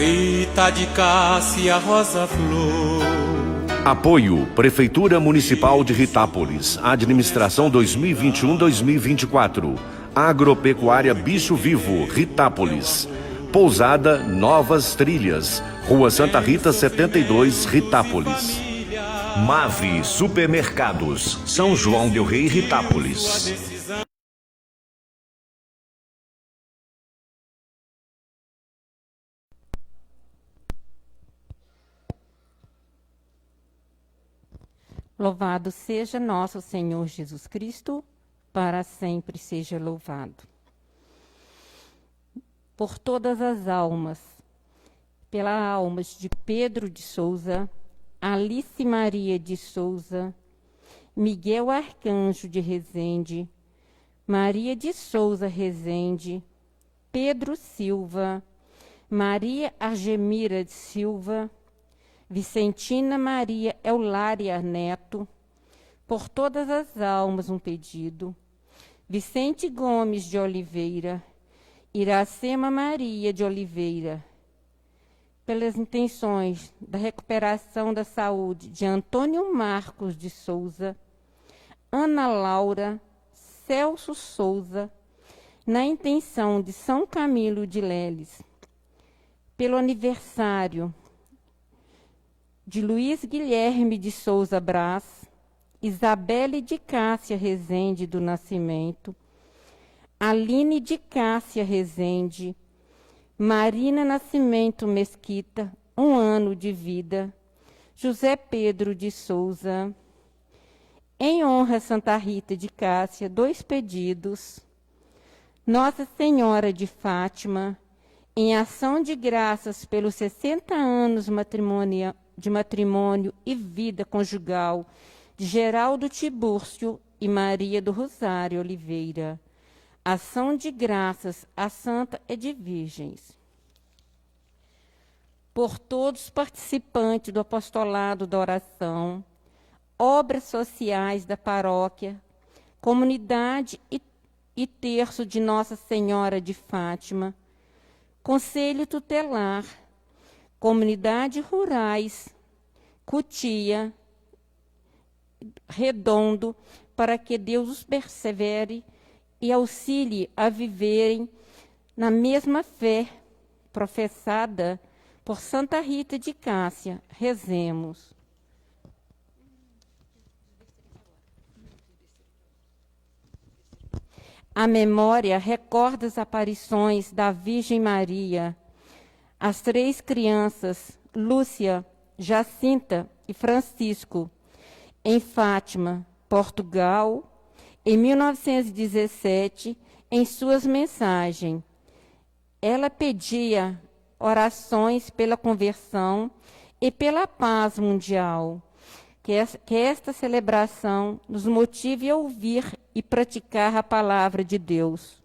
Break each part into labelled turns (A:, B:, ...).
A: Rita de Cássia Rosa Flor.
B: Apoio Prefeitura Municipal de Ritápolis, Administração 2021-2024, Agropecuária Bicho Vivo, Ritápolis, Pousada Novas Trilhas, Rua Santa Rita 72, Ritápolis. Mave Supermercados, São João del Rei, Ritápolis.
C: Louvado seja nosso Senhor Jesus Cristo, para sempre seja louvado. Por todas as almas, pelas almas de Pedro de Souza, Alice Maria de Souza, Miguel Arcanjo de Rezende, Maria de Souza Rezende, Pedro Silva, Maria Argemira de Silva, Vicentina Maria Eulária Neto, por todas as almas um pedido, Vicente Gomes de Oliveira, Iracema Maria de Oliveira, pelas intenções da recuperação da saúde de Antônio Marcos de Souza, Ana Laura, Celso Souza, na intenção de São Camilo de Leles, pelo aniversário de Luiz Guilherme de Souza Brás, Isabelle de Cássia Rezende do Nascimento, Aline de Cássia Rezende, Marina Nascimento Mesquita, 1 ano de vida, José Pedro de Souza, em honra a Santa Rita de Cássia, 2 pedidos, Nossa Senhora de Fátima, em ação de graças pelos 60 anos de matrimônio e vida conjugal de Geraldo Tibúrcio e Maria do Rosário Oliveira. Ação de graças à Santa e de Virgens. Por todos os participantes do apostolado da oração, obras sociais da paróquia, comunidade e terço de Nossa Senhora de Fátima, Conselho Tutelar, Comunidades Rurais, Cutia, Redondo, para que Deus os persevere e auxilie a viverem na mesma fé professada por Santa Rita de Cássia. Rezemos. A memória recorda as aparições da Virgem Maria, as 3 crianças, Lúcia, Jacinta e Francisco, em Fátima, Portugal, em 1917, em suas mensagens. Ela pedia orações pela conversão e pela paz mundial. Que esta celebração nos motive a ouvir e praticar a palavra de Deus.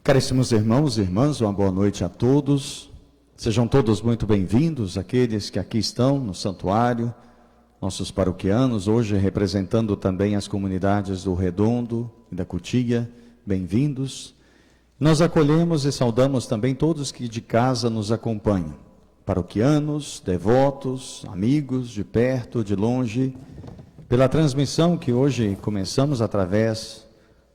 D: Caríssimos irmãos e irmãs, uma boa noite a todos. Sejam todos muito bem-vindos, aqueles que aqui estão no santuário, nossos paroquianos, hoje representando também as comunidades do Redondo e da Cutia, bem-vindos. Nós acolhemos e saudamos também todos que de casa nos acompanham, paroquianos, devotos, amigos de perto, de longe, pela transmissão que hoje começamos através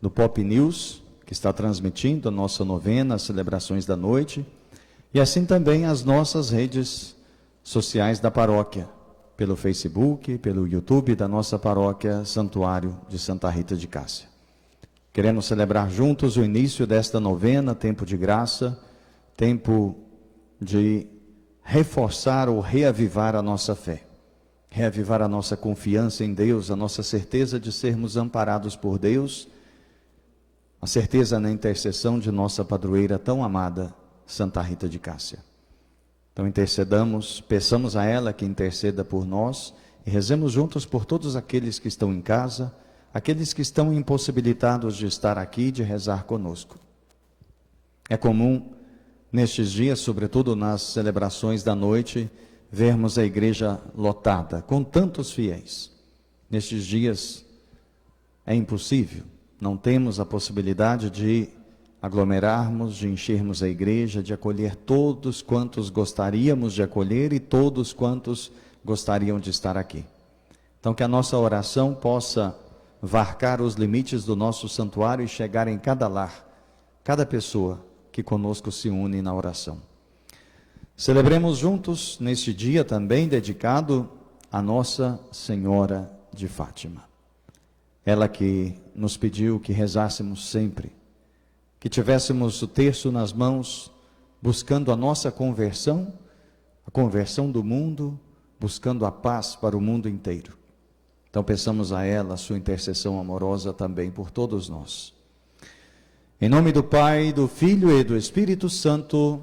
D: do Pop News, que está transmitindo a nossa novena, as celebrações da noite, e assim também as nossas redes sociais da paróquia, pelo Facebook, pelo YouTube da nossa paróquia Santuário de Santa Rita de Cássia. Queremos celebrar juntos o início desta novena, tempo de graça, tempo de reforçar ou reavivar a nossa fé, reavivar a nossa confiança em Deus, a nossa certeza de sermos amparados por Deus, a certeza na intercessão de nossa padroeira tão amada, Santa Rita de Cássia. Então intercedamos, peçamos a ela que interceda por nós e rezemos juntos por todos aqueles que estão em casa, aqueles que estão impossibilitados de estar aqui, de rezar conosco. É comum nestes dias, sobretudo nas celebrações da noite, vermos a igreja lotada, com tantos fiéis. Nestes dias é impossível, não temos a possibilidade de aglomerarmos, de enchermos a igreja, de acolher todos quantos gostaríamos de acolher e todos quantos gostariam de estar aqui. Então que a nossa oração possa varcar os limites do nosso santuário e chegar em cada lar, cada pessoa que conosco se une na oração. Celebremos juntos neste dia também dedicado a Nossa Senhora de Fátima. Ela que nos pediu que rezássemos sempre, que tivéssemos o terço nas mãos, buscando a nossa conversão, a conversão do mundo, buscando a paz para o mundo inteiro. Então peçamos a ela a sua intercessão amorosa também por todos nós. Em nome do Pai, do Filho e do Espírito Santo.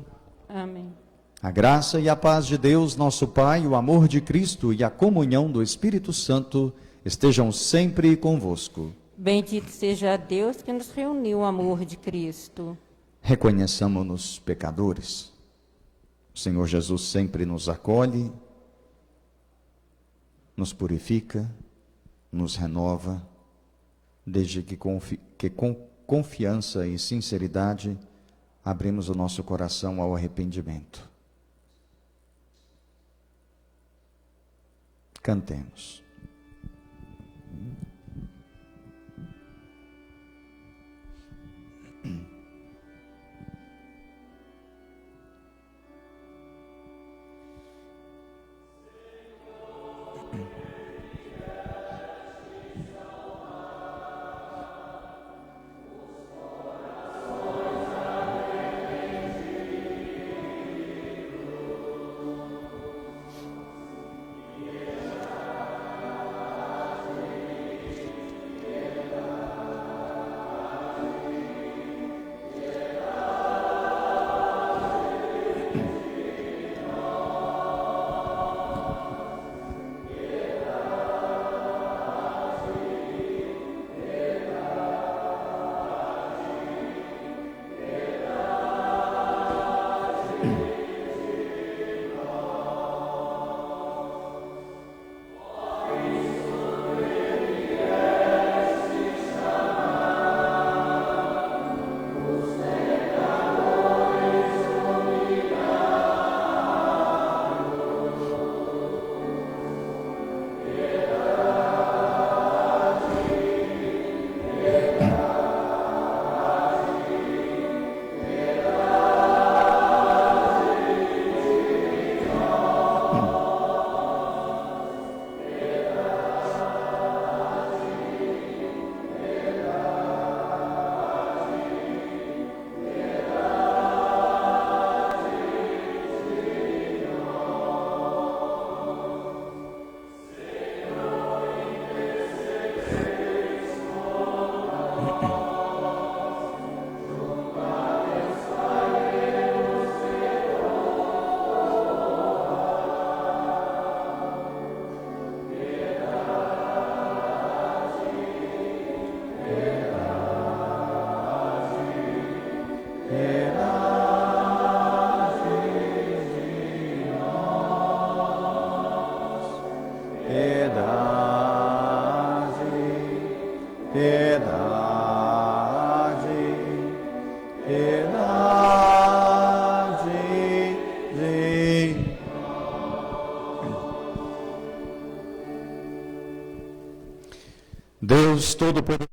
C: Amém.
D: A graça e a paz de Deus, nosso Pai, o amor de Cristo e a comunhão do Espírito Santo estejam sempre convosco.
C: Bendito seja Deus que nos reuniu o amor de Cristo.
D: Reconheçamo-nos pecadores. O Senhor Jesus sempre nos acolhe, nos purifica, nos renova, desde que com confiança e sinceridade abrimos o nosso coração ao arrependimento. Cantemos. Deus Todo-Poderoso,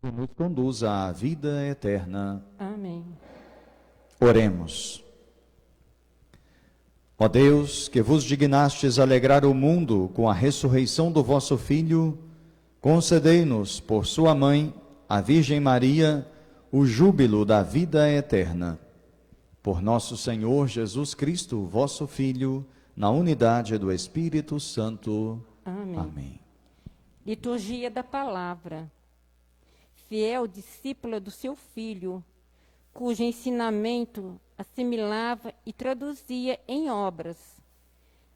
D: nos conduza à vida eterna.
C: Amém.
D: Oremos. Ó Deus, que vos dignastes alegrar o mundo com a ressurreição do vosso Filho, concedei-nos, por sua mãe, a Virgem Maria, o júbilo da vida eterna. Por nosso Senhor Jesus Cristo, vosso Filho, na unidade do Espírito Santo.
C: Amém.
D: Amém.
C: Liturgia da Palavra. Fiel discípula do seu Filho, cujo ensinamento assimilava e traduzia em obras.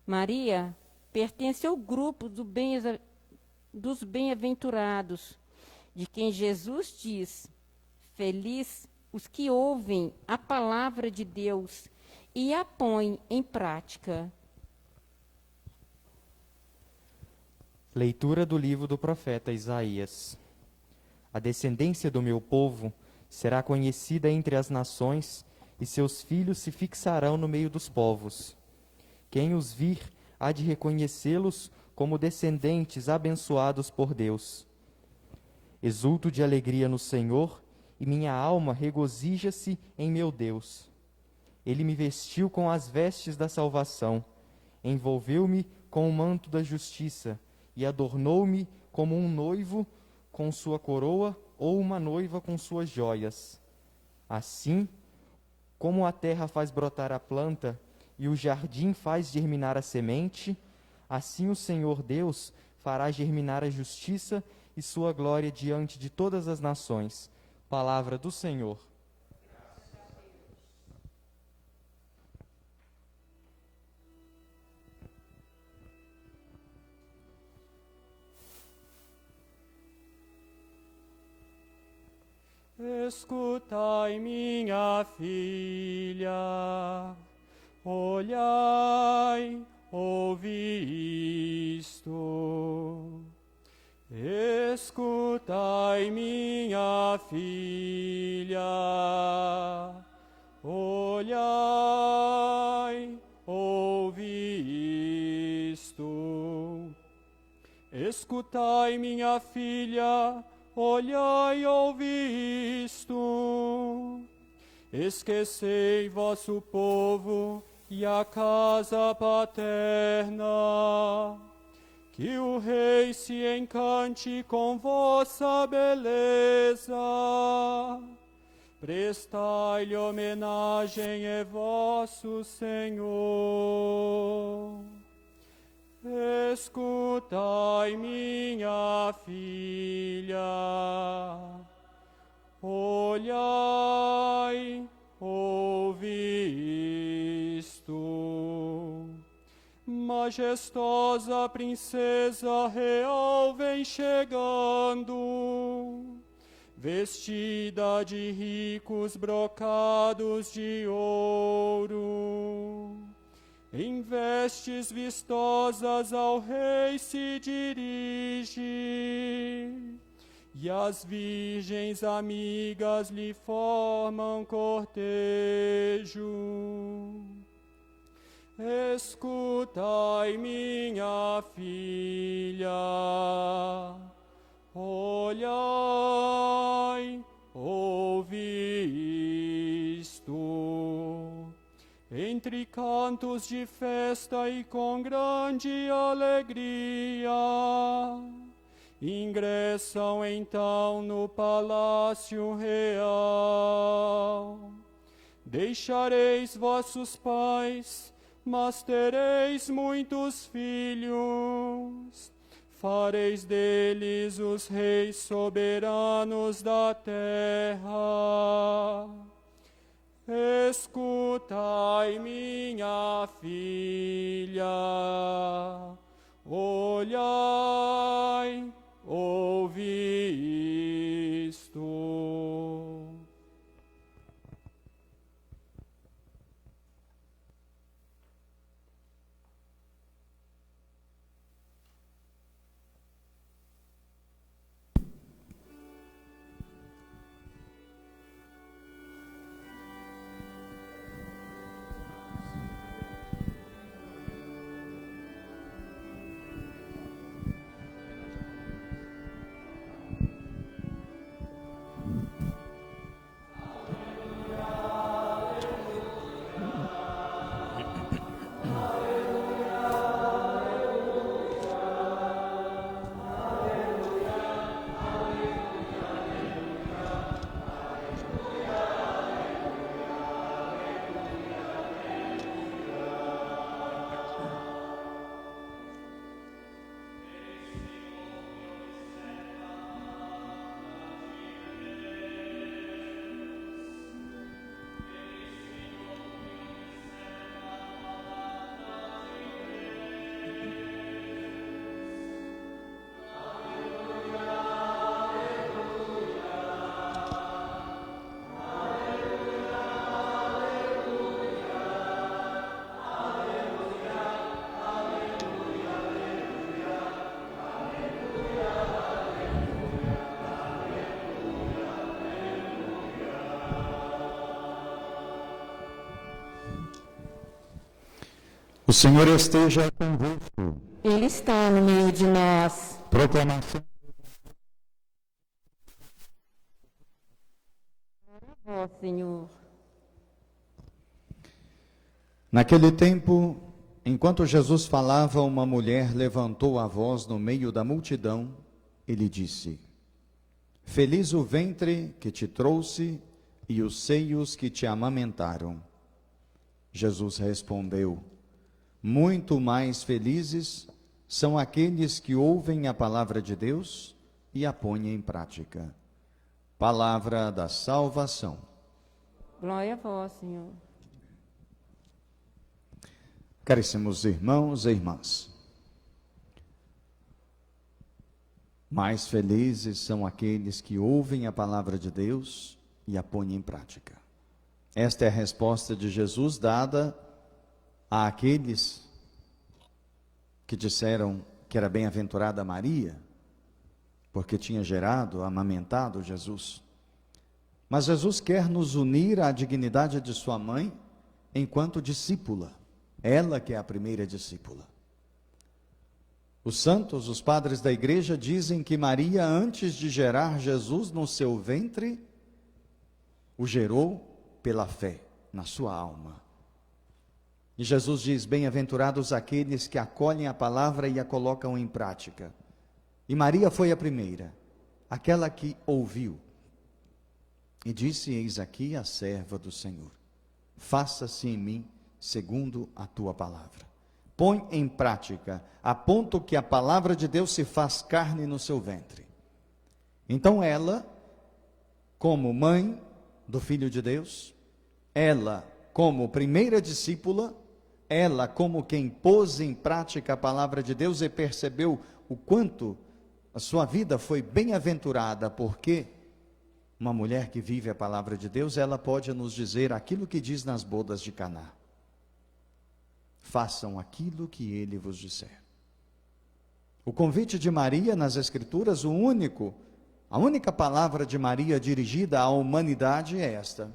C: Maria pertence ao grupo dos bem-aventurados, de quem Jesus diz: feliz os que ouvem a palavra de Deus e a põem em prática.
E: Leitura do livro do profeta Isaías. A descendência do meu povo será conhecida entre as nações, e seus filhos se fixarão no meio dos povos. Quem os vir há de reconhecê-los como descendentes abençoados por Deus. Exulto de alegria no Senhor, e minha alma regozija-se em meu Deus. Ele me vestiu com as vestes da salvação, envolveu-me com o manto da justiça, e adornou-me como um noivo com sua coroa ou uma noiva com suas joias. Assim, como a terra faz brotar a planta e o jardim faz germinar a semente, assim o Senhor Deus fará germinar a justiça e sua glória diante de todas as nações. Palavra do Senhor.
A: Escutai, minha filha, olhai, ouvi isto. Escutai, minha filha, olhai, ouvi isto. Escutai, minha filha, olhai, ouvi isto. Esquecei vosso povo e a casa paterna, que o rei se encante com vossa beleza. Prestai-lhe homenagem, é vosso Senhor. Escutai, minha filha, olhai, ouvi isto. Majestosa princesa real vem chegando, vestida de ricos brocados de ouro. Em vestes vistosas ao rei se dirige, e as virgens amigas lhe formam cortejo. Escutai, minha filha, olhai, ouvi isto. Entre cantos de festa e com grande alegria, ingressam então no palácio real. Deixareis vossos pais, mas tereis muitos filhos. Fareis deles os reis soberanos da terra. Escutai, minha filha, olhai, ouvi
D: O Senhor esteja convosco.
C: Ele está no meio de nós.
D: Proclamação.
C: Ó Senhor.
D: Naquele tempo, enquanto Jesus falava, uma mulher levantou a voz no meio da multidão e lhe disse: Feliz o ventre que te trouxe e os seios que te amamentaram. Jesus respondeu: Muito mais felizes são aqueles que ouvem a palavra de Deus e a põem em prática. Palavra da salvação.
C: Glória a vós, Senhor.
D: Caríssimos irmãos e irmãs, mais felizes são aqueles que ouvem a palavra de Deus e a põem em prática. Esta é a resposta de Jesus dada àqueles que disseram que era bem-aventurada Maria, porque tinha gerado, amamentado Jesus. Mas Jesus quer nos unir à dignidade de sua mãe enquanto discípula, ela que é a primeira discípula. Os santos, os padres da igreja, dizem que Maria, antes de gerar Jesus no seu ventre, o gerou pela fé na sua alma. E Jesus diz: bem-aventurados aqueles que acolhem a palavra e a colocam em prática. E Maria foi a primeira, aquela que ouviu. E disse: eis aqui a serva do Senhor. Faça-se em mim segundo a tua palavra. Põe em prática, a ponto que a palavra de Deus se faz carne no seu ventre. Então ela, como mãe do Filho de Deus, ela como primeira discípula, ela como quem pôs em prática a palavra de Deus e percebeu o quanto a sua vida foi bem-aventurada, porque uma mulher que vive a palavra de Deus, ela pode nos dizer aquilo que diz nas bodas de Caná: façam aquilo que ele vos disser. O convite de Maria nas Escrituras, a única palavra de Maria dirigida à humanidade é esta: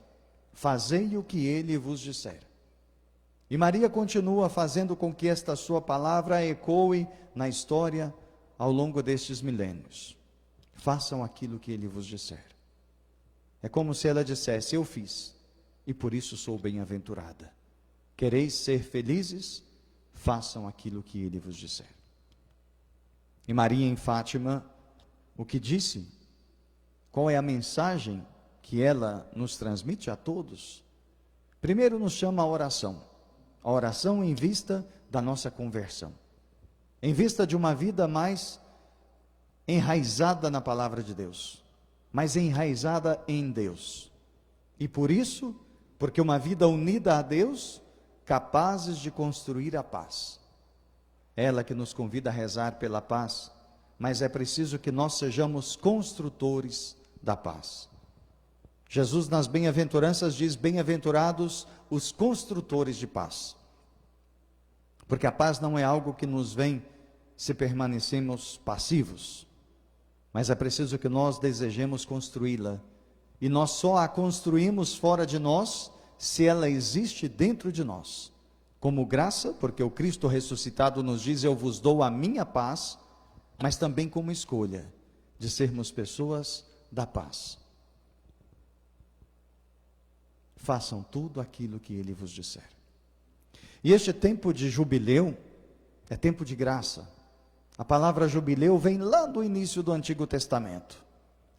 D: fazei o que ele vos disser. E Maria continua fazendo com que esta sua palavra ecoe na história ao longo destes milênios. Façam aquilo que ele vos disser. É como se ela dissesse: eu fiz, e por isso sou bem-aventurada. Quereis ser felizes? Façam aquilo que ele vos disser. E Maria em Fátima, o que disse? Qual é a mensagem que ela nos transmite a todos? Primeiro nos chama a oração em vista da nossa conversão, em vista de uma vida mais enraizada na palavra de Deus, mais enraizada em Deus. E por isso, porque uma vida unida a Deus, capazes de construir a paz. Ela que nos convida a rezar pela paz, mas é preciso que nós sejamos construtores da paz. Jesus nas bem-aventuranças diz: bem-aventurados os construtores de paz. Porque a paz não é algo que nos vem se permanecemos passivos, mas é preciso que nós desejemos construí-la. E nós só a construímos fora de nós se ela existe dentro de nós, como graça, porque o Cristo ressuscitado nos diz: eu vos dou a minha paz, mas também como escolha de sermos pessoas da paz. Façam tudo aquilo que ele vos disser. E este tempo de jubileu é tempo de graça. A palavra jubileu vem lá do início do Antigo Testamento,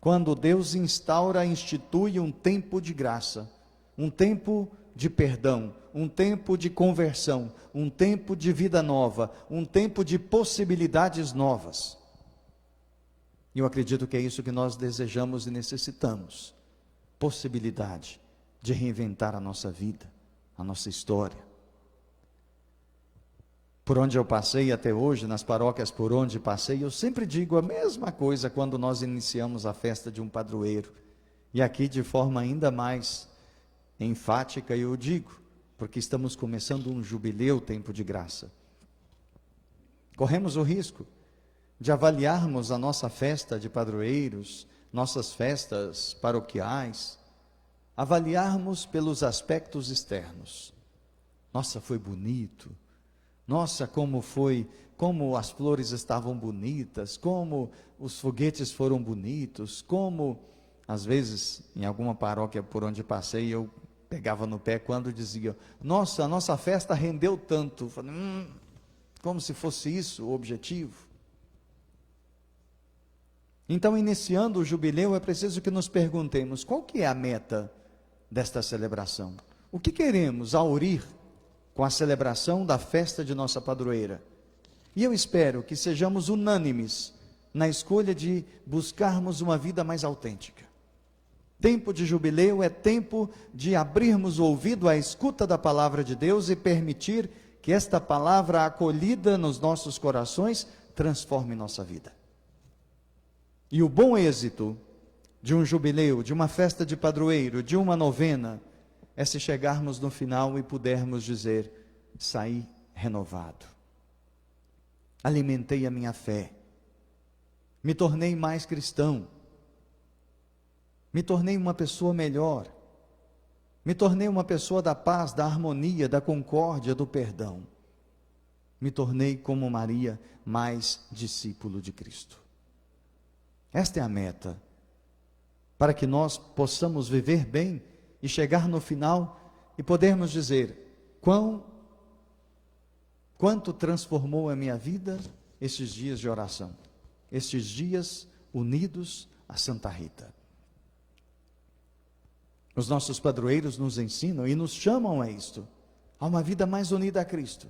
D: quando Deus institui um tempo de graça, um tempo de perdão, um tempo de conversão, um tempo de vida nova, um tempo de possibilidades novas. E eu acredito que é isso que nós desejamos e necessitamos: possibilidade de reinventar a nossa vida, a nossa história. Por onde eu passei até hoje, nas paróquias por onde passei, eu sempre digo a mesma coisa quando nós iniciamos a festa de um padroeiro. E aqui de forma ainda mais enfática eu digo, porque estamos começando um jubileu, tempo de graça. Corremos o risco de avaliarmos a nossa festa de padroeiros, nossas festas paroquiais, avaliarmos pelos aspectos externos. Nossa, foi bonito, Nossa, como foi, como as flores estavam bonitas, como os foguetes foram bonitos, como, às vezes, em alguma paróquia por onde passei, eu pegava no pé quando dizia, nossa, a nossa festa rendeu tanto. Falei, como se fosse isso o objetivo. Então, iniciando o jubileu, é preciso que nos perguntemos, qual que é a meta desta celebração? O que queremos aurir com a celebração da festa de nossa padroeira? E eu espero que sejamos unânimes na escolha de buscarmos uma vida mais autêntica. Tempo de jubileu é tempo de abrirmos o ouvido à escuta da palavra de Deus e permitir que esta palavra acolhida nos nossos corações transforme nossa vida. E o bom êxito de um jubileu, de uma festa de padroeiro, de uma novena, é se chegarmos no final e pudermos dizer, saí renovado. Alimentei a minha fé. Me tornei mais cristão. Me tornei uma pessoa melhor. Me tornei uma pessoa da paz, da harmonia, da concórdia, do perdão. Me tornei, como Maria, mais discípulo de Cristo. Esta é a meta, para que nós possamos viver bem e chegar no final e podermos dizer, quanto transformou a minha vida estes dias de oração, estes dias unidos a Santa Rita. Os nossos padroeiros nos ensinam e nos chamam a isto, a uma vida mais unida a Cristo.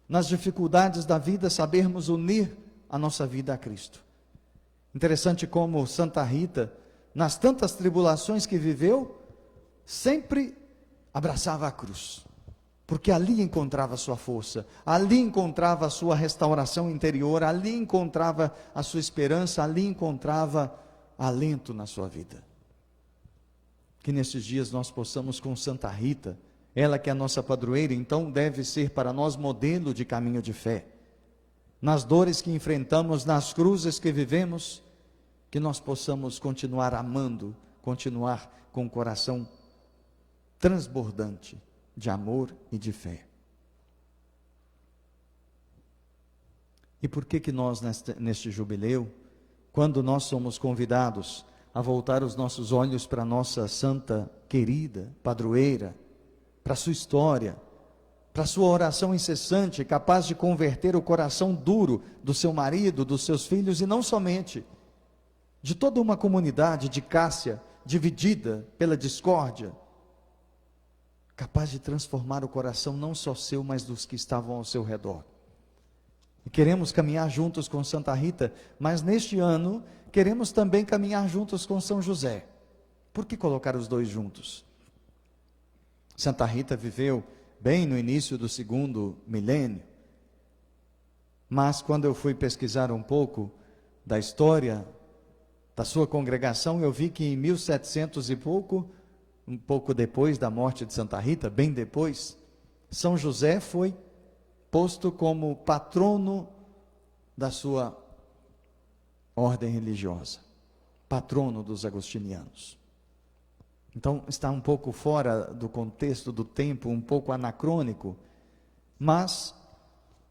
D: Nas dificuldades da vida, sabermos unir a nossa vida a Cristo. Interessante como Santa Rita, nas tantas tribulações que viveu, sempre abraçava a cruz, porque ali encontrava a sua força, ali encontrava a sua restauração interior, ali encontrava a sua esperança, ali encontrava alento na sua vida. Que nesses dias nós possamos com Santa Rita, ela que é a nossa padroeira, então deve ser para nós modelo de caminho de fé. Nas dores que enfrentamos, nas cruzes que vivemos, que nós possamos continuar amando, continuar com o coração transbordante de amor e de fé. E por que nós, neste jubileu, quando nós somos convidados a voltar os nossos olhos para a nossa santa, querida, padroeira, para a sua história, para a sua oração incessante, capaz de converter o coração duro do seu marido, dos seus filhos, e não somente, de toda uma comunidade de Cássia, dividida pela discórdia, capaz de transformar o coração não só seu, mas dos que estavam ao seu redor. E queremos caminhar juntos com Santa Rita, mas neste ano queremos também caminhar juntos com São José. Por que colocar os dois juntos? Santa Rita viveu bem no início do 2º milênio, mas quando eu fui pesquisar um pouco da história da sua congregação, eu vi que em 1700 e pouco, um pouco depois da morte de Santa Rita, bem depois, São José foi posto como patrono da sua ordem religiosa, patrono dos agostinianos. Então está um pouco fora do contexto do tempo, um pouco anacrônico, mas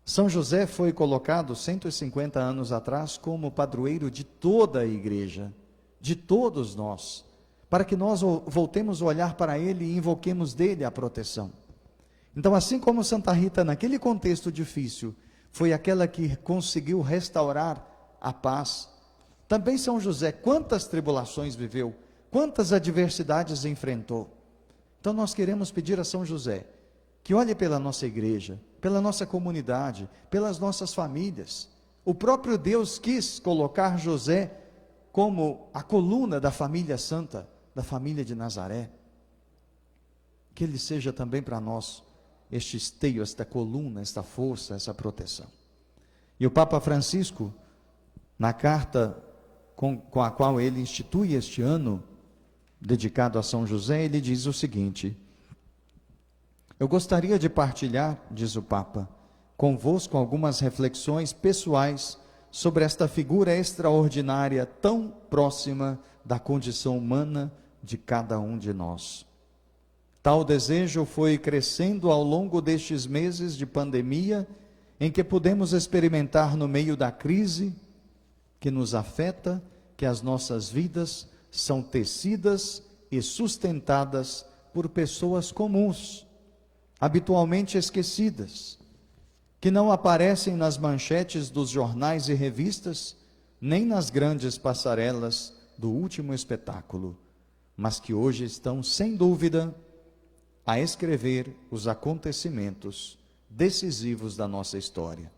D: São José foi colocado 150 anos atrás como padroeiro de toda a igreja, de todos nós, para que nós voltemos o olhar para ele e invoquemos dele a proteção. Então, assim como Santa Rita, naquele contexto difícil, foi aquela que conseguiu restaurar a paz, também São José, quantas tribulações viveu, quantas adversidades enfrentou. Então nós queremos pedir a São José, que olhe pela nossa igreja, pela nossa comunidade, pelas nossas famílias. O próprio Deus quis colocar José como a coluna da família santa, da família de Nazaré. Que ele seja também para nós este esteio, esta coluna, esta força, essa proteção. E o Papa Francisco, na carta com a qual ele institui este ano, dedicado a São José, ele diz o seguinte: eu gostaria de partilhar, diz o Papa, convosco algumas reflexões pessoais sobre esta figura extraordinária, tão próxima da condição humana de cada um de nós. Tal desejo foi crescendo ao longo destes meses de pandemia, em que podemos experimentar no meio da crise que nos afeta, que as nossas vidas são tecidas e sustentadas por pessoas comuns, habitualmente esquecidas, que não aparecem nas manchetes dos jornais e revistas, nem nas grandes passarelas do último espetáculo, mas que hoje estão, sem dúvida, a escrever os acontecimentos decisivos da nossa história.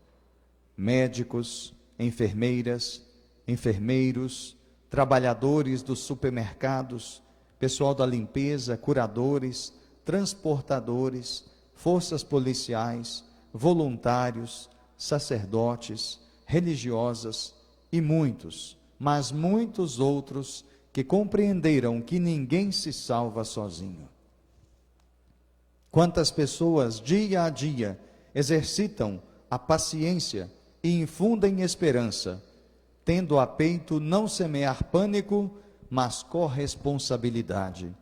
D: Médicos, enfermeiras, enfermeiros, trabalhadores dos supermercados, pessoal da limpeza, curadores, transportadores, forças policiais, voluntários, sacerdotes, religiosas e muitos, mas muitos outros que compreenderam que ninguém se salva sozinho. Quantas pessoas, dia a dia, exercitam a paciência e infundem esperança, tendo a peito não semear pânico, mas corresponsabilidade.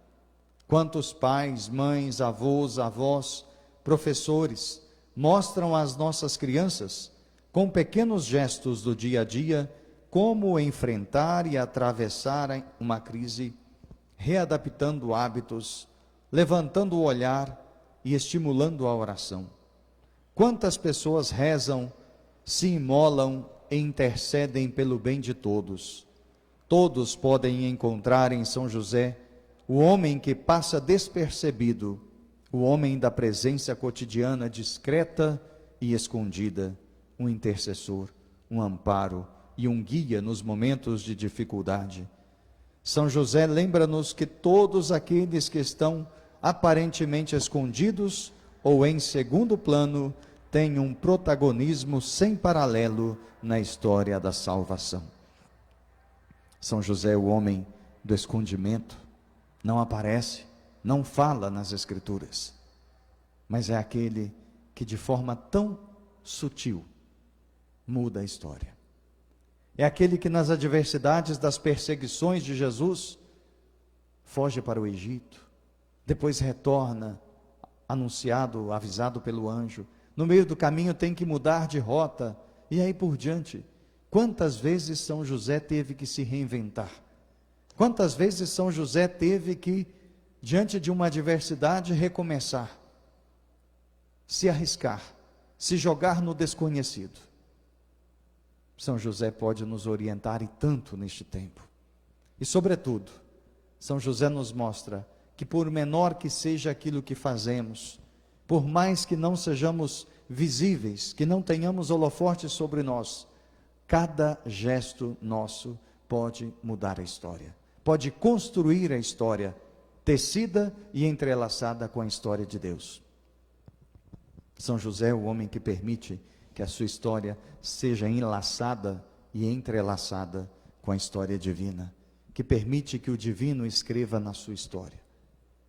D: Quantos pais, mães, avós, avós, professores, mostram às nossas crianças, com pequenos gestos do dia a dia, como enfrentar e atravessar uma crise, readaptando hábitos, levantando o olhar e estimulando a oração. Quantas pessoas rezam, se imolam e intercedem pelo bem de todos. Todos podem encontrar em São José o homem que passa despercebido, o homem da presença cotidiana discreta e escondida, um intercessor, um amparo e um guia nos momentos de dificuldade. São José lembra-nos que todos aqueles que estão aparentemente escondidos ou em segundo plano têm um protagonismo sem paralelo na história da salvação. São José, o homem do escondimento, não aparece, não fala nas Escrituras, mas é aquele que de forma tão sutil muda a história. É aquele que nas adversidades das perseguições de Jesus foge para o Egito, depois retorna, anunciado, avisado pelo anjo. No meio do caminho tem que mudar de rota, e aí por diante. Quantas vezes São José teve que se reinventar? Quantas vezes São José teve que, diante de uma adversidade, recomeçar, se arriscar, se jogar no desconhecido? São José pode nos orientar e tanto neste tempo. E sobretudo, São José nos mostra que por menor que seja aquilo que fazemos, por mais que não sejamos visíveis, que não tenhamos holofotes sobre nós, cada gesto nosso pode mudar a história, pode construir a história, tecida e entrelaçada com a história de Deus. São José é o homem que permite que a sua história seja enlaçada e entrelaçada com a história divina, que permite que o divino escreva na sua história.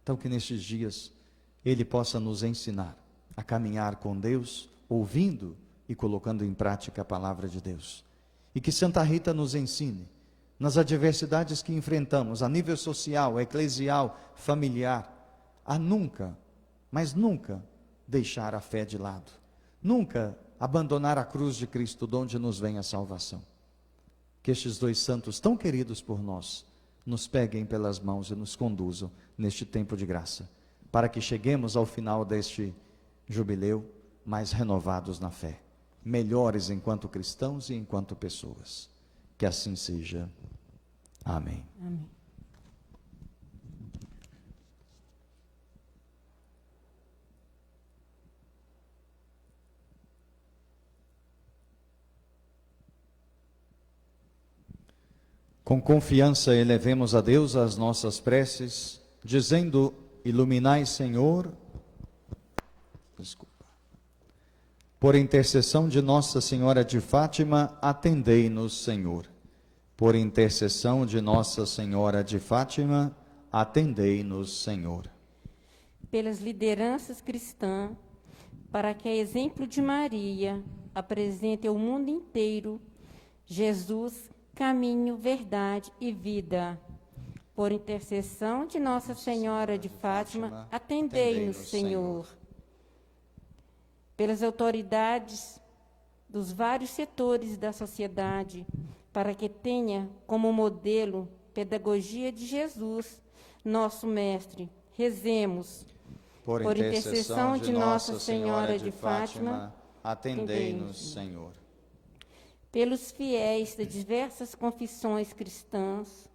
D: Então que nestes dias Ele possa nos ensinar a caminhar com Deus, ouvindo e colocando em prática a palavra de Deus. E que Santa Rita nos ensine, nas adversidades que enfrentamos, a nível social, eclesial, familiar, a nunca, mas nunca deixar a fé de lado. Nunca abandonar a cruz de Cristo, de onde nos vem a salvação. Que estes dois santos tão queridos por nós, nos peguem pelas mãos e nos conduzam neste tempo de graça, para que cheguemos ao final deste jubileu mais renovados na fé, melhores enquanto cristãos e enquanto pessoas. Que assim seja. Amém.
C: Amém.
D: Com confiança elevemos a Deus as nossas preces, dizendo: iluminai, Senhor, por intercessão de Nossa Senhora de Fátima, atendei-nos, Senhor. Por intercessão de Nossa Senhora de Fátima, atendei-nos, Senhor.
C: Pelas lideranças cristãs, para que, a exemplo de Maria, apresente ao mundo inteiro Jesus, caminho, verdade e vida. Por intercessão de Nossa Senhora de Fátima, atendei-nos, Senhor. Pelas autoridades dos vários setores da sociedade, para que tenha como modelo pedagogia de Jesus, nosso Mestre. Rezemos.
D: Por intercessão de Nossa Senhora de Fátima, atendei-nos, Senhor.
C: Pelos fiéis de diversas confissões cristãs,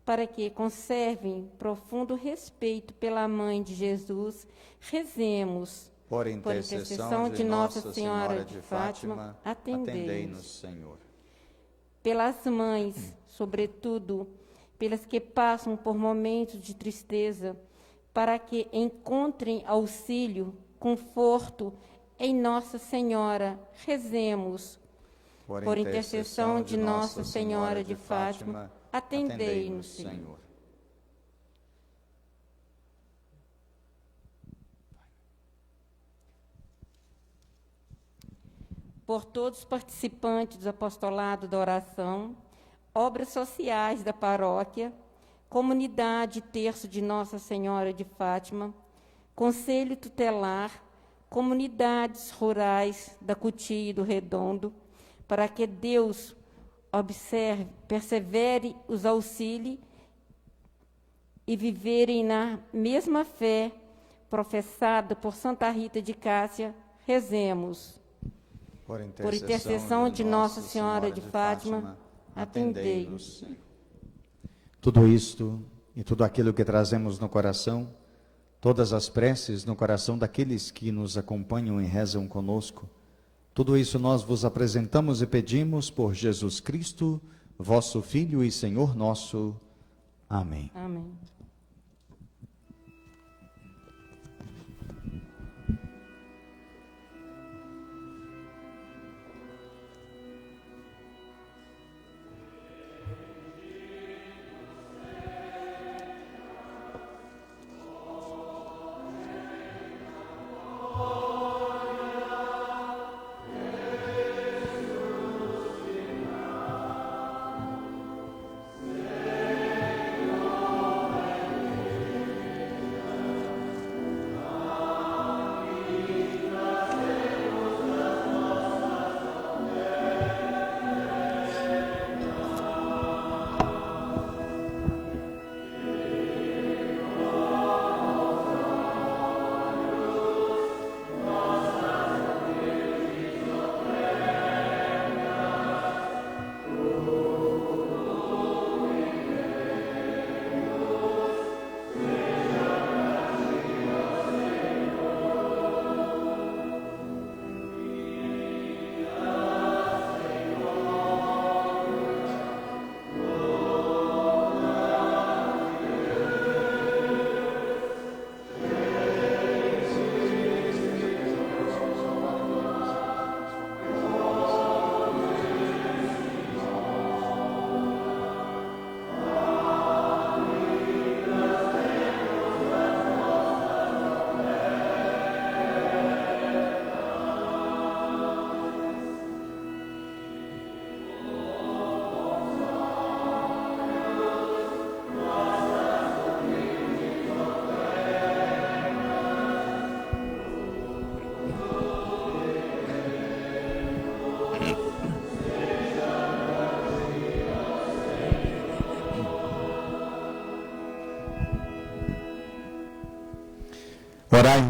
C: para que conservem profundo respeito pela Mãe de Jesus, rezemos.
D: Por intercessão de Nossa Senhora de Fátima, atendei-nos, Senhor.
C: Pelas mães, sobretudo, pelas que passam por momentos de tristeza, para que encontrem auxílio, conforto em Nossa Senhora, rezemos. Por intercessão de Nossa Senhora de Fátima, atendei-nos, Senhor. Por todos os participantes do apostolado da oração, obras sociais da paróquia, comunidade terço de Nossa Senhora de Fátima, conselho tutelar, comunidades rurais da Cutia e do Redondo, para que Deus observe, persevere, os auxilie e viverem na mesma fé professada por Santa Rita de Cássia, rezemos. Por intercessão de Nossa Senhora de Fátima, atendei-nos.
D: Tudo isto e tudo aquilo que trazemos no coração, todas as preces no coração daqueles que nos acompanham e rezam conosco, tudo isso nós vos apresentamos e pedimos por Jesus Cristo, vosso Filho e Senhor nosso. Amém.
C: Amém.
D: Orai.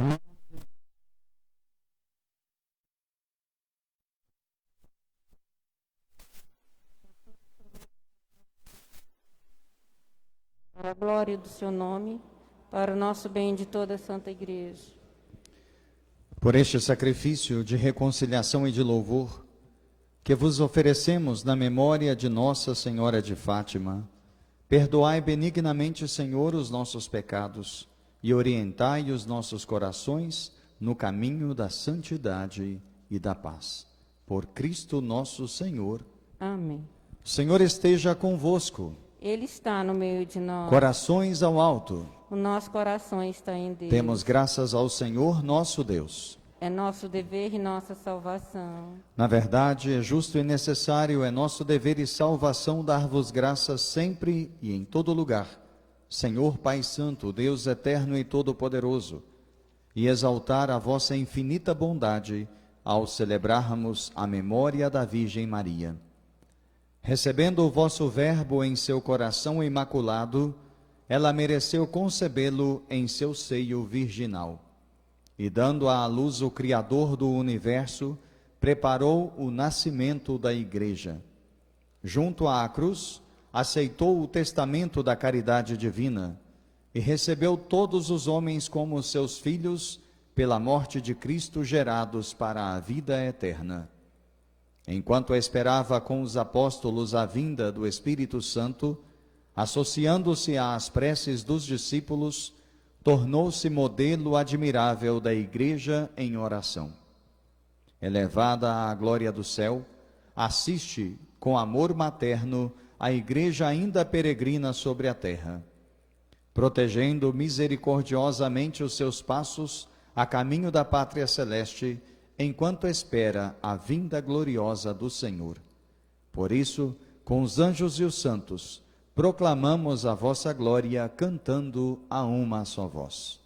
C: Para a glória do seu nome, para o nosso bem de toda a Santa Igreja.
D: Por este sacrifício de reconciliação e de louvor, que vos oferecemos na memória de Nossa Senhora de Fátima, perdoai benignamente, Senhor, os nossos pecados e orientai os nossos corações no caminho da santidade e da paz. Por Cristo nosso Senhor.
C: Amém.
D: O Senhor esteja convosco.
C: Ele está no meio de nós.
D: Corações ao alto.
C: O nosso coração está em Deus.
D: Demos graças ao Senhor nosso Deus.
C: É nosso dever e nossa salvação.
D: Na verdade, é justo e necessário, é nosso dever e salvação dar-vos graças sempre e em todo lugar, Senhor Pai Santo, Deus eterno e todo-poderoso, e exaltar a vossa infinita bondade ao celebrarmos a memória da Virgem Maria. Recebendo o vosso Verbo em seu coração imaculado, ela mereceu concebê-lo em seu seio virginal. E dando à luz o Criador do universo, preparou o nascimento da Igreja. Junto à cruz, aceitou o testamento da caridade divina e recebeu todos os homens como seus filhos pela morte de Cristo, gerados para a vida eterna. Enquanto esperava com os apóstolos a vinda do Espírito Santo, associando-se às preces dos discípulos, tornou-se modelo admirável da Igreja em oração. Elevada à glória do céu, assiste com amor materno a Igreja ainda peregrina sobre a terra, protegendo misericordiosamente os seus passos a caminho da pátria celeste, enquanto espera a vinda gloriosa do Senhor. Por isso, com os anjos e os santos, proclamamos a vossa glória, cantando a uma só voz.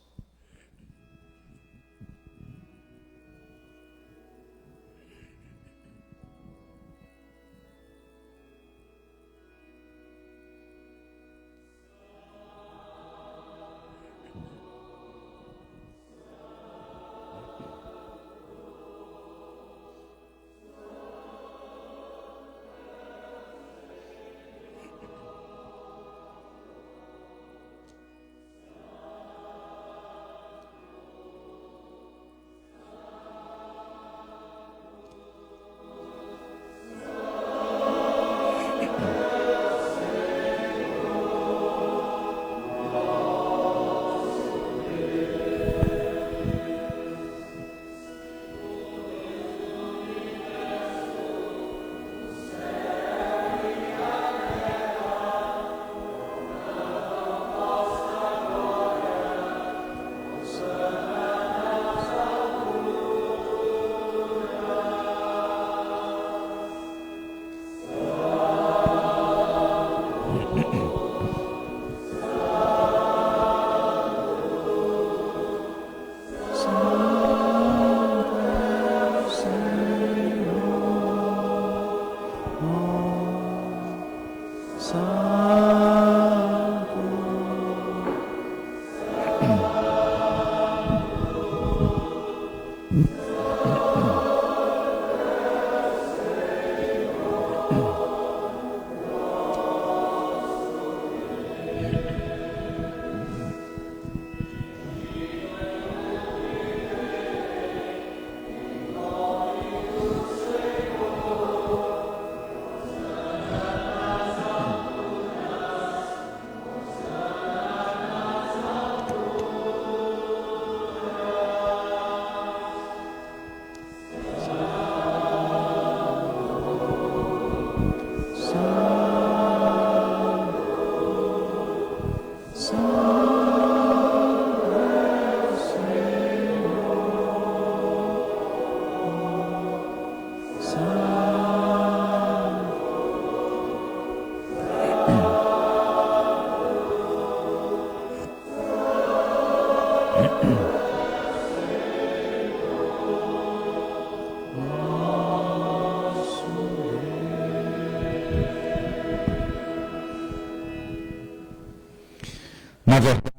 D: Na verdade,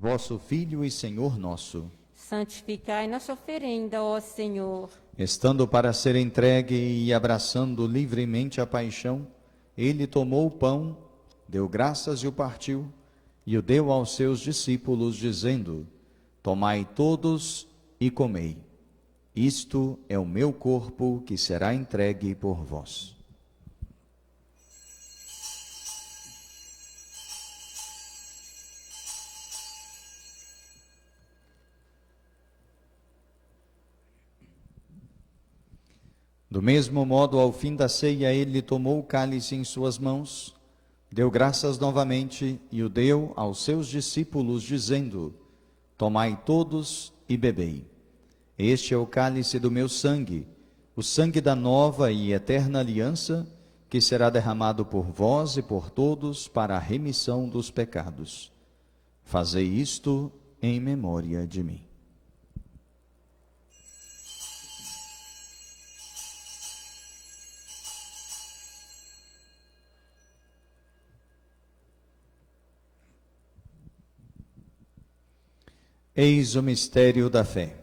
D: vosso Filho e Senhor nosso,
C: Santificai nossa oferenda, ó Senhor.
D: estando para ser entregue e abraçando livremente a paixão, ele tomou o pão, deu graças e o partiu, e o deu aos seus discípulos, dizendo: Tomai todos e comei. Isto é o meu corpo que será entregue por vós. Do mesmo modo, ao fim da ceia, ele tomou o cálice em suas mãos, deu graças novamente e o deu aos seus discípulos, dizendo: Tomai todos e bebei. Este é o cálice do meu sangue, o sangue da nova e eterna aliança, que será derramado por vós e por todos para a remissão dos pecados. Fazei isto em memória de mim. Eis o mistério da fé.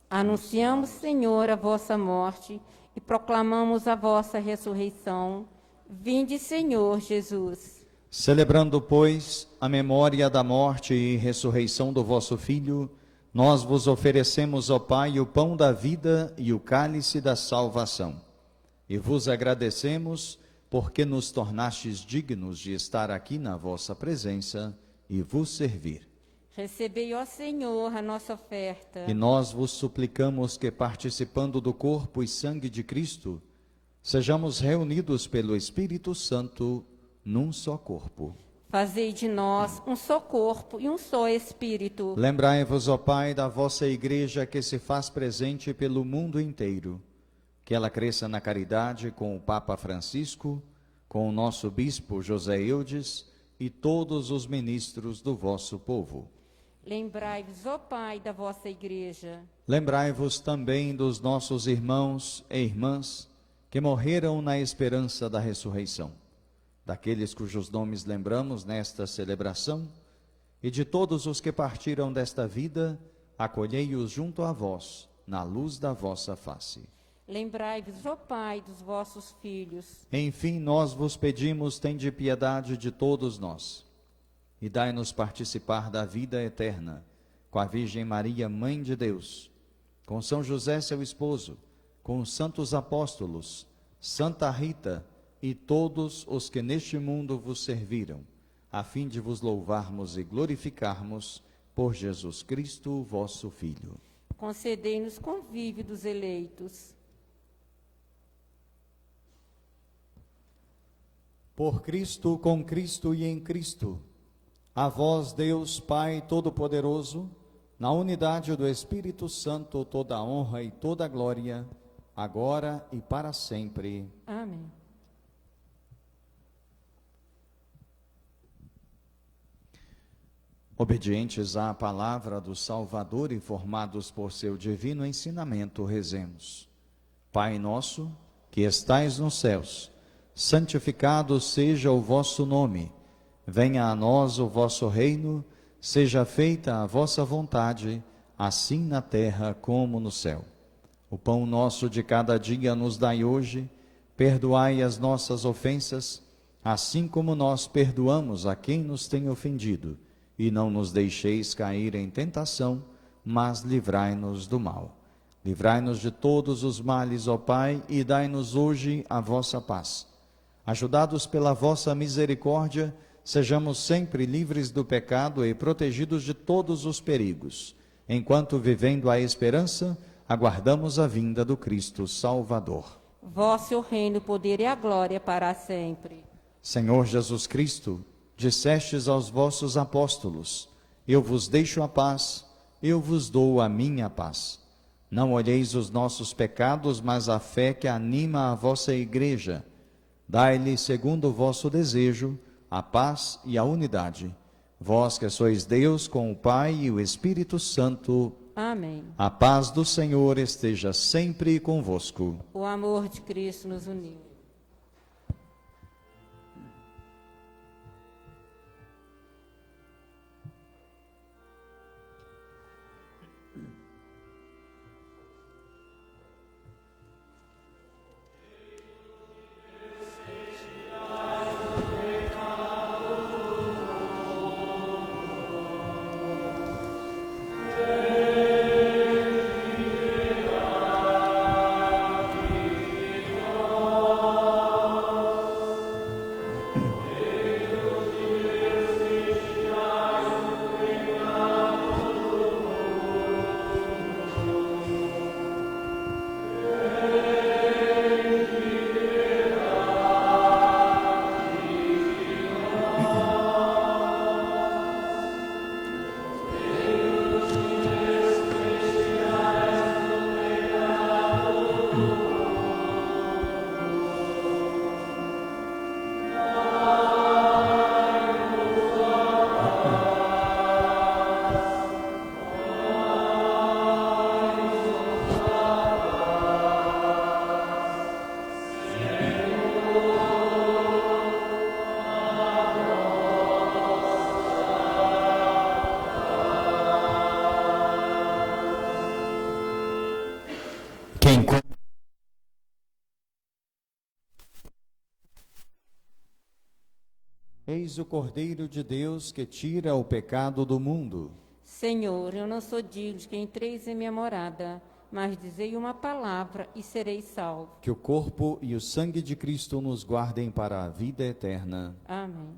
C: Anunciamos, Senhor, a vossa morte e proclamamos a vossa ressurreição. Vinde, Senhor Jesus.
D: Celebrando, pois, a memória da morte e ressurreição do vosso Filho, nós vos oferecemos, ó Pai, o pão da vida e o cálice da salvação. E vos agradecemos porque nos tornastes dignos de estar aqui na vossa presença e vos servir.
C: Recebei, ó Senhor, a nossa oferta.
D: E nós vos suplicamos que, participando do corpo e sangue de Cristo, sejamos reunidos pelo Espírito Santo num só corpo.
C: Fazei de nós um só corpo e um só Espírito.
D: Lembrai-vos, ó Pai, da vossa Igreja que se faz presente pelo mundo inteiro. Que ela cresça na caridade com o Papa Francisco, com o nosso Bispo José Eudes e todos os ministros do vosso povo.
C: Lembrai-vos, ó Pai, da vossa Igreja.
D: Lembrai-vos também dos nossos irmãos e irmãs que morreram na esperança da ressurreição, daqueles cujos nomes lembramos nesta celebração, e de todos os que partiram desta vida, acolhei-os junto a vós, na luz da vossa face.
C: Lembrai-vos, ó Pai, dos vossos filhos.
D: Enfim, nós vos pedimos, tende piedade de todos nós, e dai-nos participar da vida eterna, com a Virgem Maria, Mãe de Deus, com São José, seu esposo, com os santos apóstolos, Santa Rita e todos os que neste mundo vos serviram, a fim de vos louvarmos e glorificarmos por Jesus Cristo, vosso Filho.
C: Concedei-nos convívio dos eleitos.
D: Por Cristo, com Cristo e em Cristo, a vós, Deus Pai Todo-Poderoso, na unidade do Espírito Santo, toda a honra e toda a glória, agora e para sempre.
C: Amém.
D: Obedientes à palavra do Salvador e formados por seu divino ensinamento, rezemos. Pai nosso, que estais nos céus, santificado seja o vosso nome. Venha a nós o vosso reino, seja feita a vossa vontade, assim na terra como no céu. O pão nosso de cada dia nos dai hoje, perdoai as nossas ofensas, assim como nós perdoamos a quem nos tem ofendido, e não nos deixeis cair em tentação, mas livrai-nos do mal. Livrai-nos de todos os males, ó Pai, e dai-nos hoje a vossa paz. Ajudados pela vossa misericórdia, sejamos sempre livres do pecado e protegidos de todos os perigos, enquanto, vivendo a esperança, aguardamos a vinda do Cristo Salvador.
C: Vosso é o reino, o poder e a glória para sempre.
D: Senhor Jesus Cristo, dissestes aos vossos apóstolos: eu vos deixo a paz, eu vos dou a minha paz. Não olheis os nossos pecados, mas a fé que anima a vossa igreja. Dai-lhe, segundo o vosso desejo, a paz e a unidade. Vós que sois Deus com o Pai e o Espírito Santo.
C: Amém.
D: A paz do Senhor esteja sempre convosco.
C: O amor de Cristo nos uniu.
D: Eis o Cordeiro de Deus que tira o pecado do mundo.
C: Senhor, eu não sou digno de que entreis em minha morada, mas dizei uma palavra e serei salvo.
D: Que o corpo e o sangue de Cristo nos guardem para a vida eterna.
C: Amém.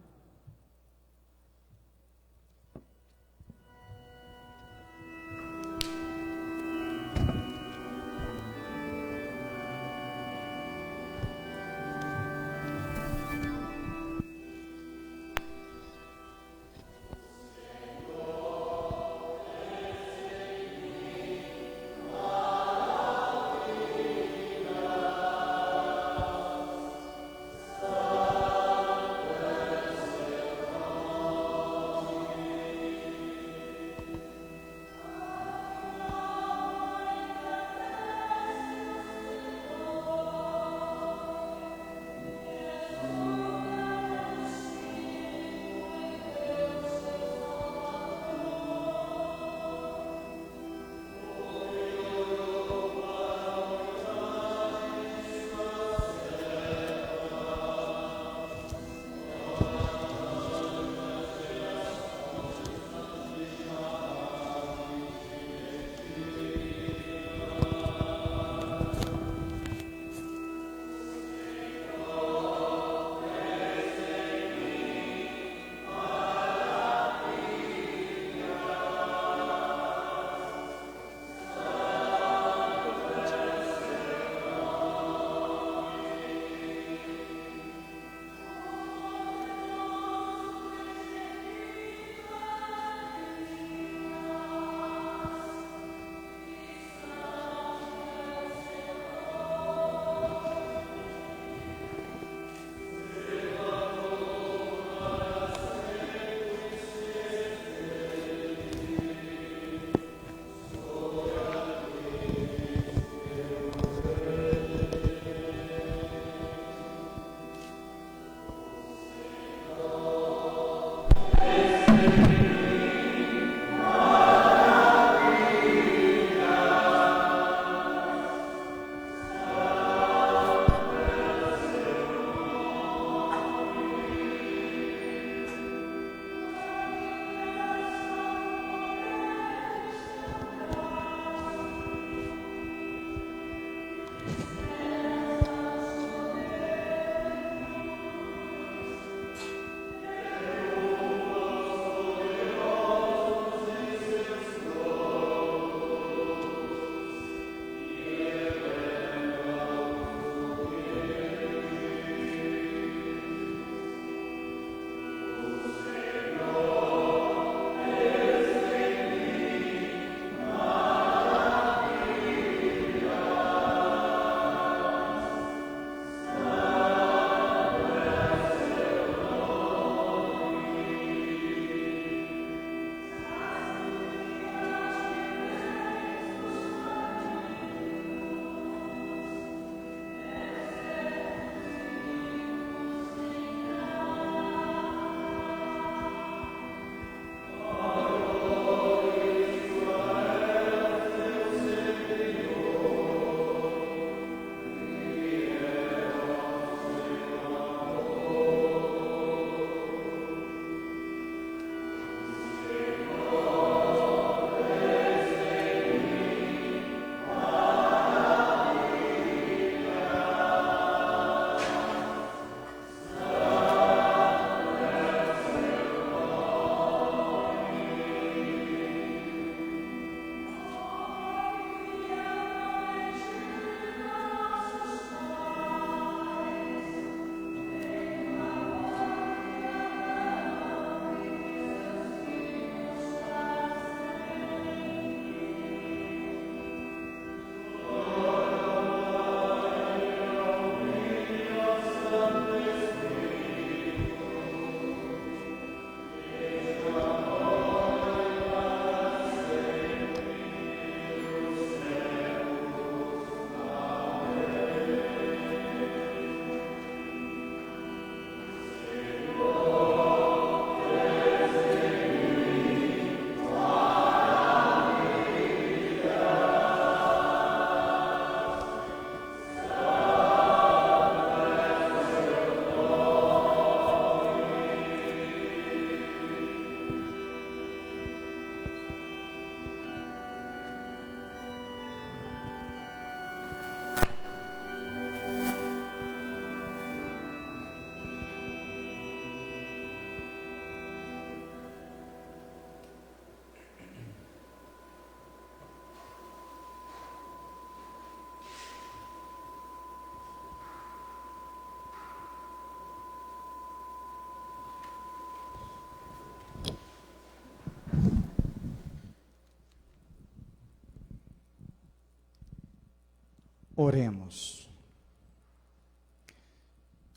D: Oremos.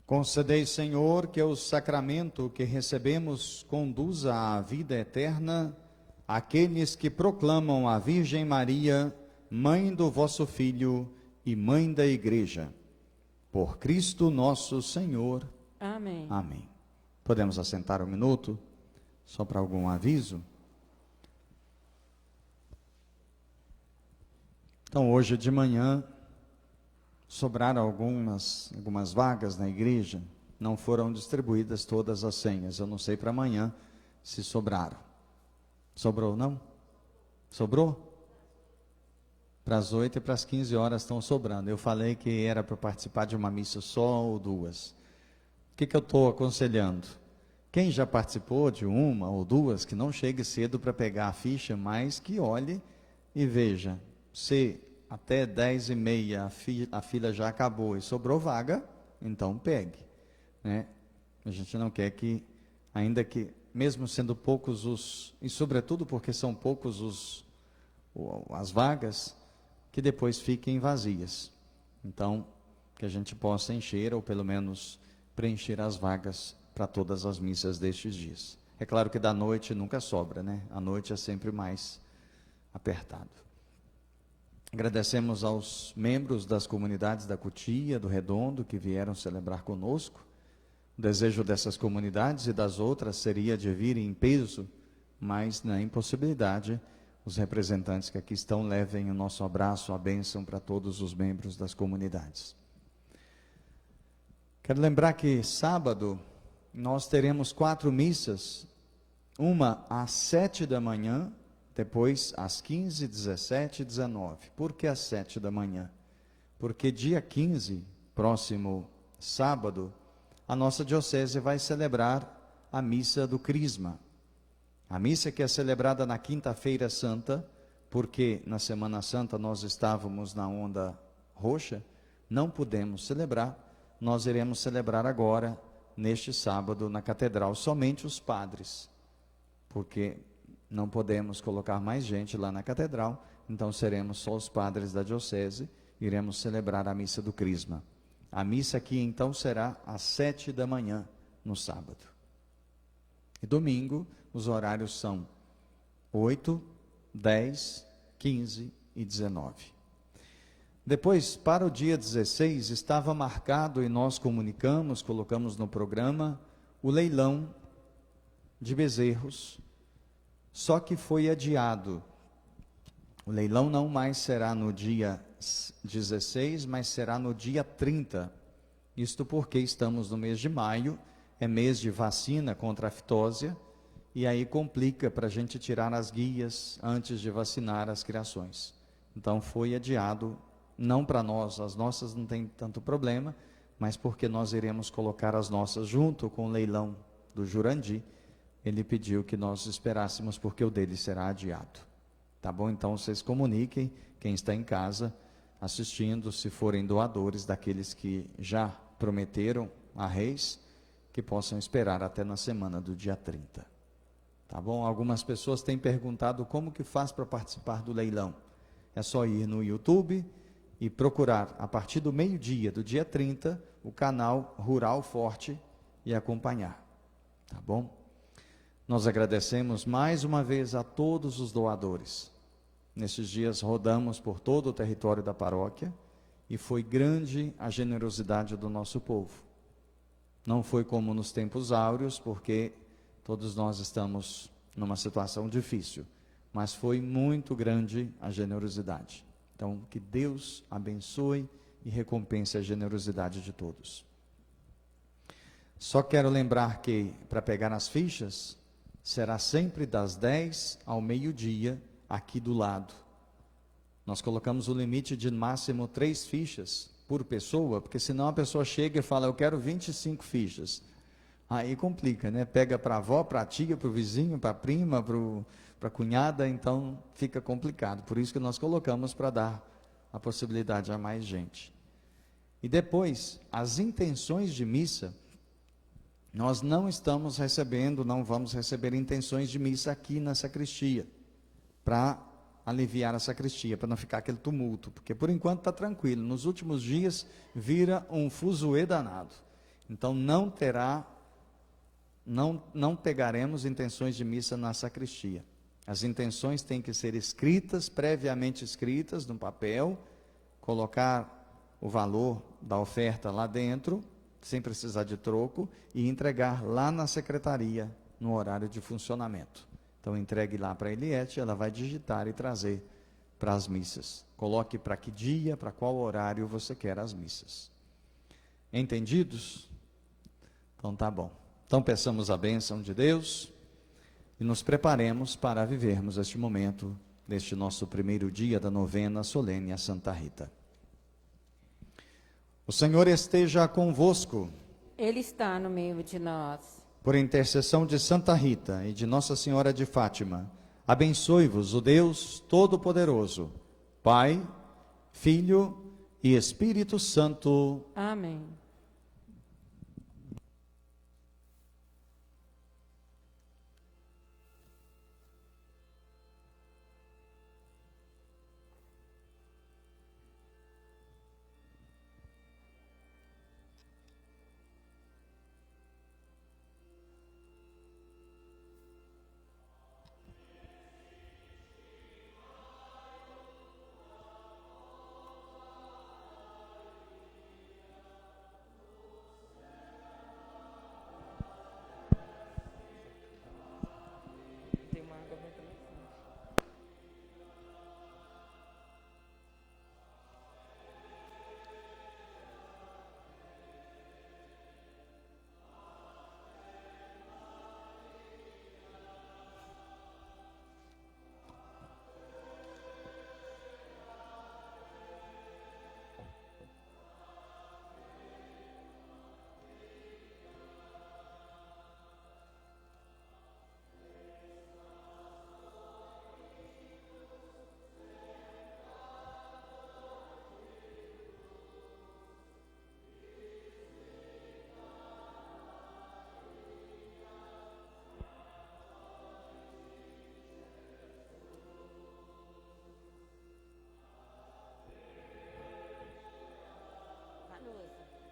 D: Concedei, Senhor, que o sacramento que recebemos conduza à vida eterna aqueles que proclamam a Virgem Maria, Mãe do vosso Filho e Mãe da Igreja. Por Cristo nosso Senhor.
C: Amém.
D: Amém. Podemos assentar um minuto, só para algum aviso? Então, hoje de manhã, sobraram algumas vagas na igreja, não foram distribuídas todas as senhas. Eu não sei para amanhã se sobraram. Sobrou, não? Sobrou? Para as 8 e para as 15 horas estão sobrando. Eu falei que era para participar de uma missa só ou duas. O que eu estou aconselhando? Quem já participou de uma ou duas, que não chegue cedo para pegar a ficha, mas que olhe e veja. Se até 10h30 a fila já acabou e sobrou vaga, então pegue, né? A gente não quer que, ainda que, mesmo sendo poucos e sobretudo porque são poucos as vagas, que depois fiquem vazias. Então, que a gente possa encher, ou pelo menos preencher as vagas para todas as missas destes dias. É claro que da noite nunca sobra, né? A noite é sempre mais apertado. Agradecemos aos membros das comunidades da Cutia, do Redondo, que vieram celebrar conosco. O desejo dessas comunidades e das outras seria de vir em peso, mas na impossibilidade, os representantes que aqui estão levem o nosso abraço, a bênção para todos os membros das comunidades. Quero lembrar que sábado nós teremos 4 missas, uma às 7 da manhã, depois às 15, 17 e 19. Por que às 7 da manhã? Porque dia 15, próximo sábado, a nossa diocese vai celebrar a missa do Crisma. A missa que é celebrada na Quinta-feira Santa, porque na Semana Santa nós estávamos na onda roxa, não pudemos celebrar. Nós iremos celebrar agora, neste sábado, na Catedral, somente os padres, porque não podemos colocar mais gente lá na catedral, então seremos só os padres da diocese, iremos celebrar a missa do Crisma. A missa aqui então será às 7 da manhã, no sábado. E domingo, os horários são 8, 10, 15 e 19. Depois, para o dia 16, estava marcado e nós comunicamos, colocamos no programa, o leilão de bezerros, só que foi adiado. O leilão não mais será no dia 16, mas será no dia 30. Isto porque estamos no mês de maio, é mês de vacina contra a fitose, e aí complica para a gente tirar as guias antes de vacinar as criações. Então foi adiado, não para nós, as nossas não tem tanto problema, mas porque nós iremos colocar as nossas junto com o leilão do Jurandi. Ele pediu que nós esperássemos, porque o dele será adiado. Tá bom? Então, vocês comuniquem, quem está em casa, assistindo, se forem doadores daqueles que já prometeram a Reis, que possam esperar até na semana do dia 30. Tá bom? Algumas pessoas têm perguntado como que faz para participar do leilão. É só ir no YouTube e procurar, a partir do meio-dia do dia 30, o canal Rural Forte e acompanhar. Tá bom? Nós agradecemos mais uma vez a todos os doadores. Nesses dias rodamos por todo o território da paróquia e foi grande a generosidade do nosso povo. Não foi como nos tempos áureos, porque todos nós estamos numa situação difícil, mas foi muito grande a generosidade. Então, que Deus abençoe e recompense a generosidade de todos. Só quero lembrar que, para pegar as fichas, será sempre das 10 ao meio-dia, aqui do lado. Nós colocamos o limite de máximo 3 fichas por pessoa, porque senão a pessoa chega e fala, eu quero 25 fichas. Aí complica, né? Pega para a avó, para a tia, para o vizinho, para a prima, para a cunhada, então fica complicado. Por isso que nós colocamos para dar a possibilidade a mais gente. E depois, as intenções de missa, nós não estamos recebendo, não vamos receber intenções de missa aqui na sacristia, para aliviar a sacristia, para não ficar aquele tumulto, porque por enquanto está tranquilo. Nos últimos dias vira um fuzuê danado. Então não pegaremos intenções de missa na sacristia. As intenções têm que ser escritas, previamente escritas no papel, colocar o valor da oferta lá dentro, sem precisar de troco, e entregar lá na secretaria, no horário de funcionamento. Então entregue lá para a Eliette, ela vai digitar e trazer para as missas. Coloque para que dia, para qual horário você quer as missas. Entendidos? Então tá bom. Então peçamos a bênção de Deus e nos preparemos para vivermos este momento, neste nosso primeiro dia da novena solene a Santa Rita. O Senhor esteja convosco.
C: Ele está no meio de nós.
D: Por intercessão de Santa Rita e de Nossa Senhora de Fátima, abençoe-vos o Deus Todo-Poderoso, Pai, Filho e Espírito Santo.
C: Amém.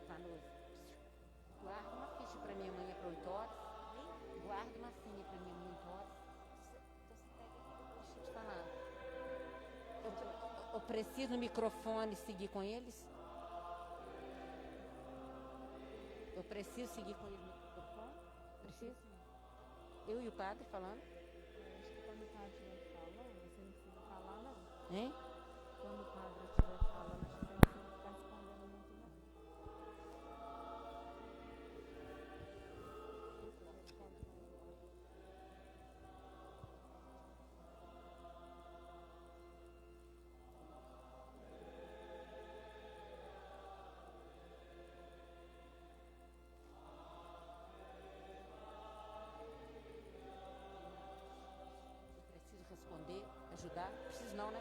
C: Vanusa, guarda uma ficha para minha mãe para 8 horas. Guarda uma senha para minha mãe 8 horas. Deixa eu te falar. Eu preciso no microfone seguir com eles? Eu preciso seguir com eles no microfone? Preciso? Eu e o padre falando?
F: Acho que quando o padre estiver falando, você não precisa falar, não.
C: Hein?
F: Quando o padre estiver falando, acho que você não precisa ficar respondendo muito, não.
C: Preciso responder, ajudar? Preciso não, né?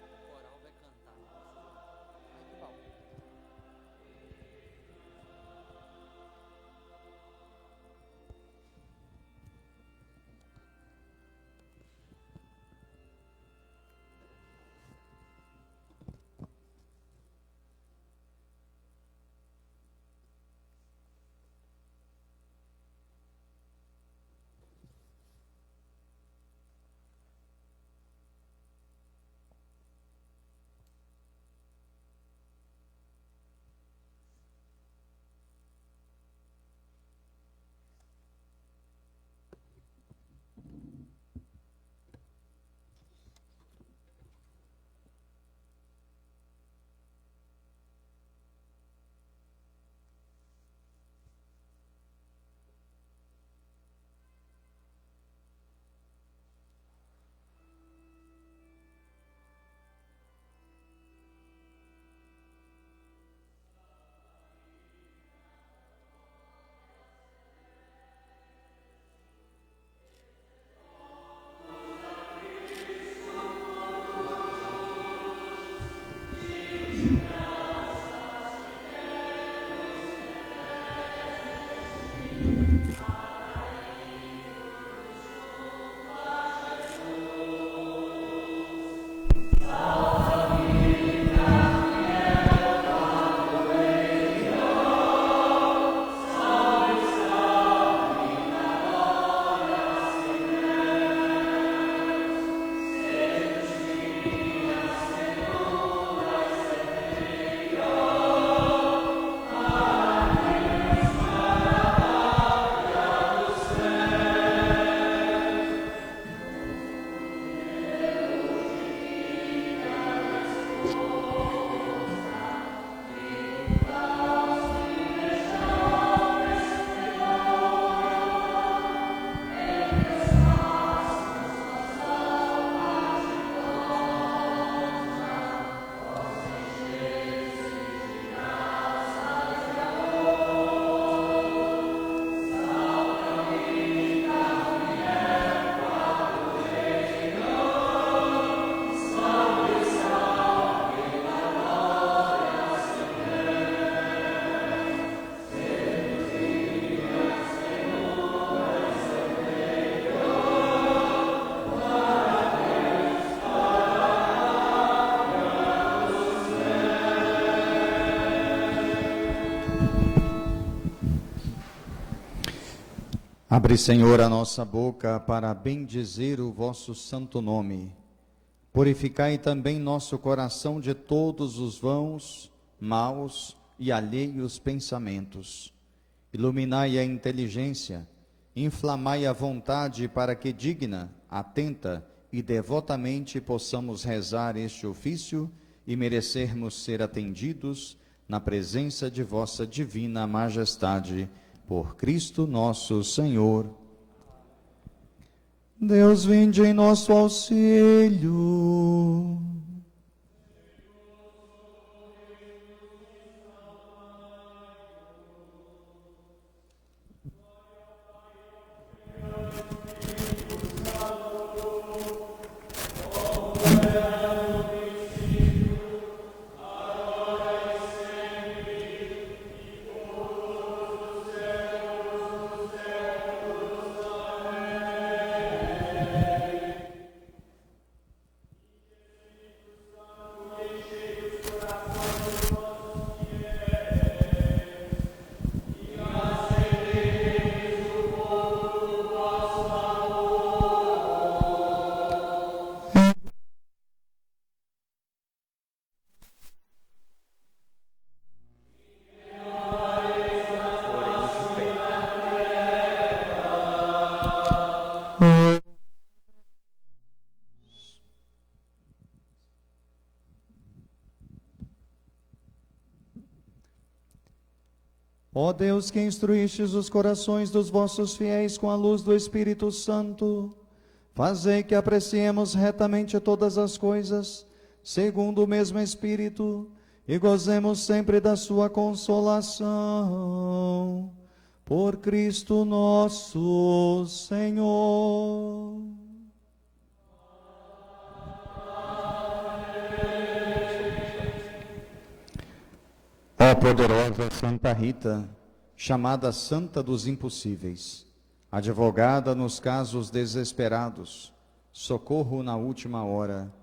G: O coral vai cantar.
C: Ai, que bom.
D: Abre, Senhor, a nossa boca para bendizer o vosso santo nome. Purificai também nosso coração de todos os vãos, maus e alheios pensamentos. Iluminai a inteligência, inflamai a vontade para que digna, atenta e devotamente possamos rezar este ofício e merecermos ser atendidos na presença de vossa divina majestade, por Cristo nosso Senhor. Deus, vinde em nosso auxílio. Ó Deus, que instruístes os corações dos vossos fiéis com a luz do Espírito Santo, fazei que apreciemos retamente todas as coisas, segundo o mesmo Espírito, e gozemos sempre da sua consolação. Por Cristo nosso Senhor. Ó poderosa Santa Rita, chamada Santa dos Impossíveis, advogada nos casos desesperados, socorro na última hora,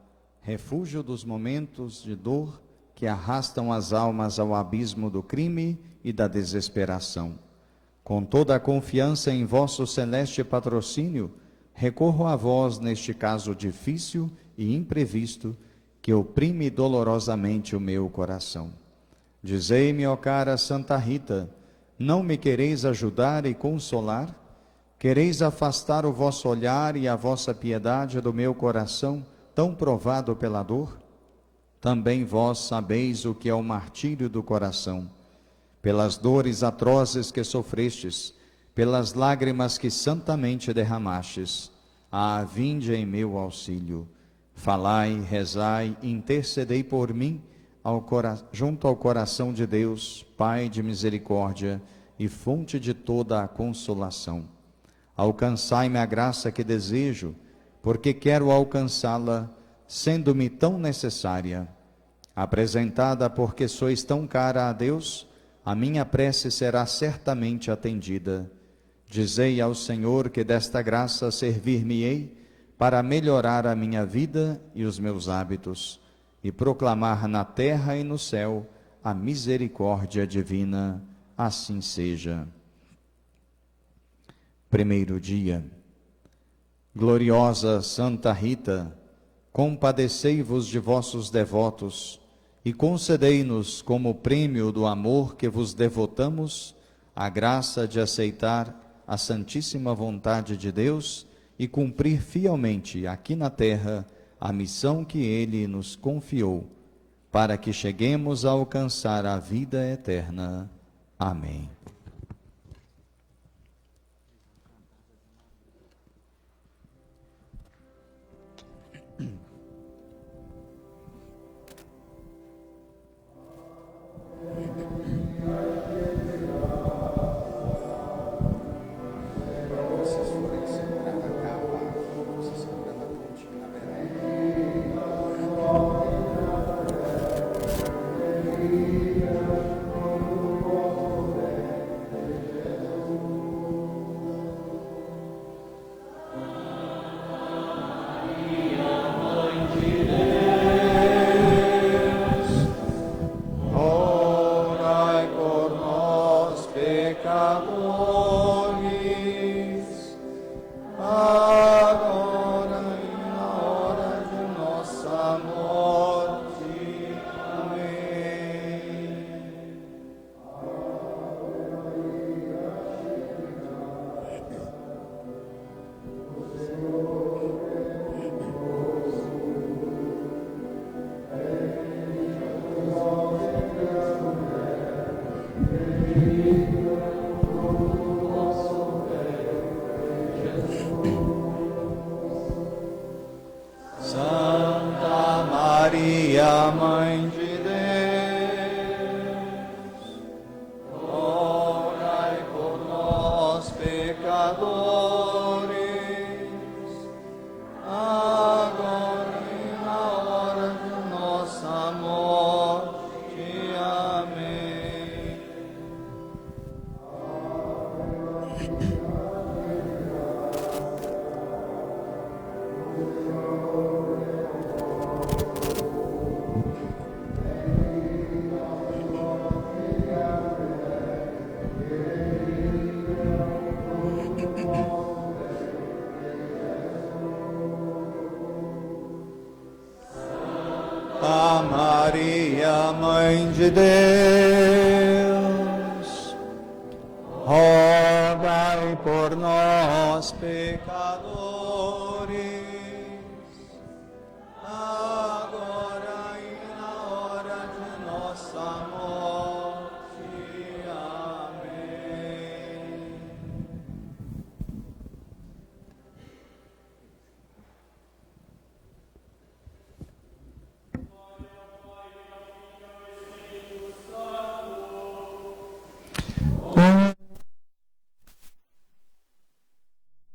D: refúgio dos momentos de dor que arrastam as almas ao abismo do crime e da desesperação. Com toda a confiança em vosso celeste patrocínio, recorro a vós neste caso difícil e imprevisto que oprime dolorosamente o meu coração. Dizei-me, ó cara Santa Rita, não me quereis ajudar e consolar? Quereis afastar o vosso olhar e a vossa piedade do meu coração, tão provado pela dor? Também vós sabeis o que é o martírio do coração. Pelas dores atrozes que sofrestes, pelas lágrimas que santamente derramastes, vinde em meu auxílio. Falai, rezai, intercedei por mim, junto ao coração de Deus, Pai de misericórdia e fonte de toda a consolação. Alcançai-me a graça que desejo, porque quero alcançá-la, sendo-me tão necessária. Apresentada porque sois tão cara a Deus, a minha prece será certamente atendida. Dizei ao Senhor que desta graça servir-me-ei para melhorar a minha vida e os meus hábitos, e proclamar na terra e no céu a misericórdia divina. Assim seja. Primeiro dia. Gloriosa Santa Rita, compadecei-vos de vossos devotos e concedei-nos, como prêmio do amor que vos devotamos, a graça de aceitar a santíssima vontade de Deus e cumprir fielmente aqui na terra a missão que Ele nos confiou, para que cheguemos a alcançar a vida eterna. Amém. Santa Mãe de Deus, rogai por nós, pecadores, agora e na hora de nossa morte. Amém.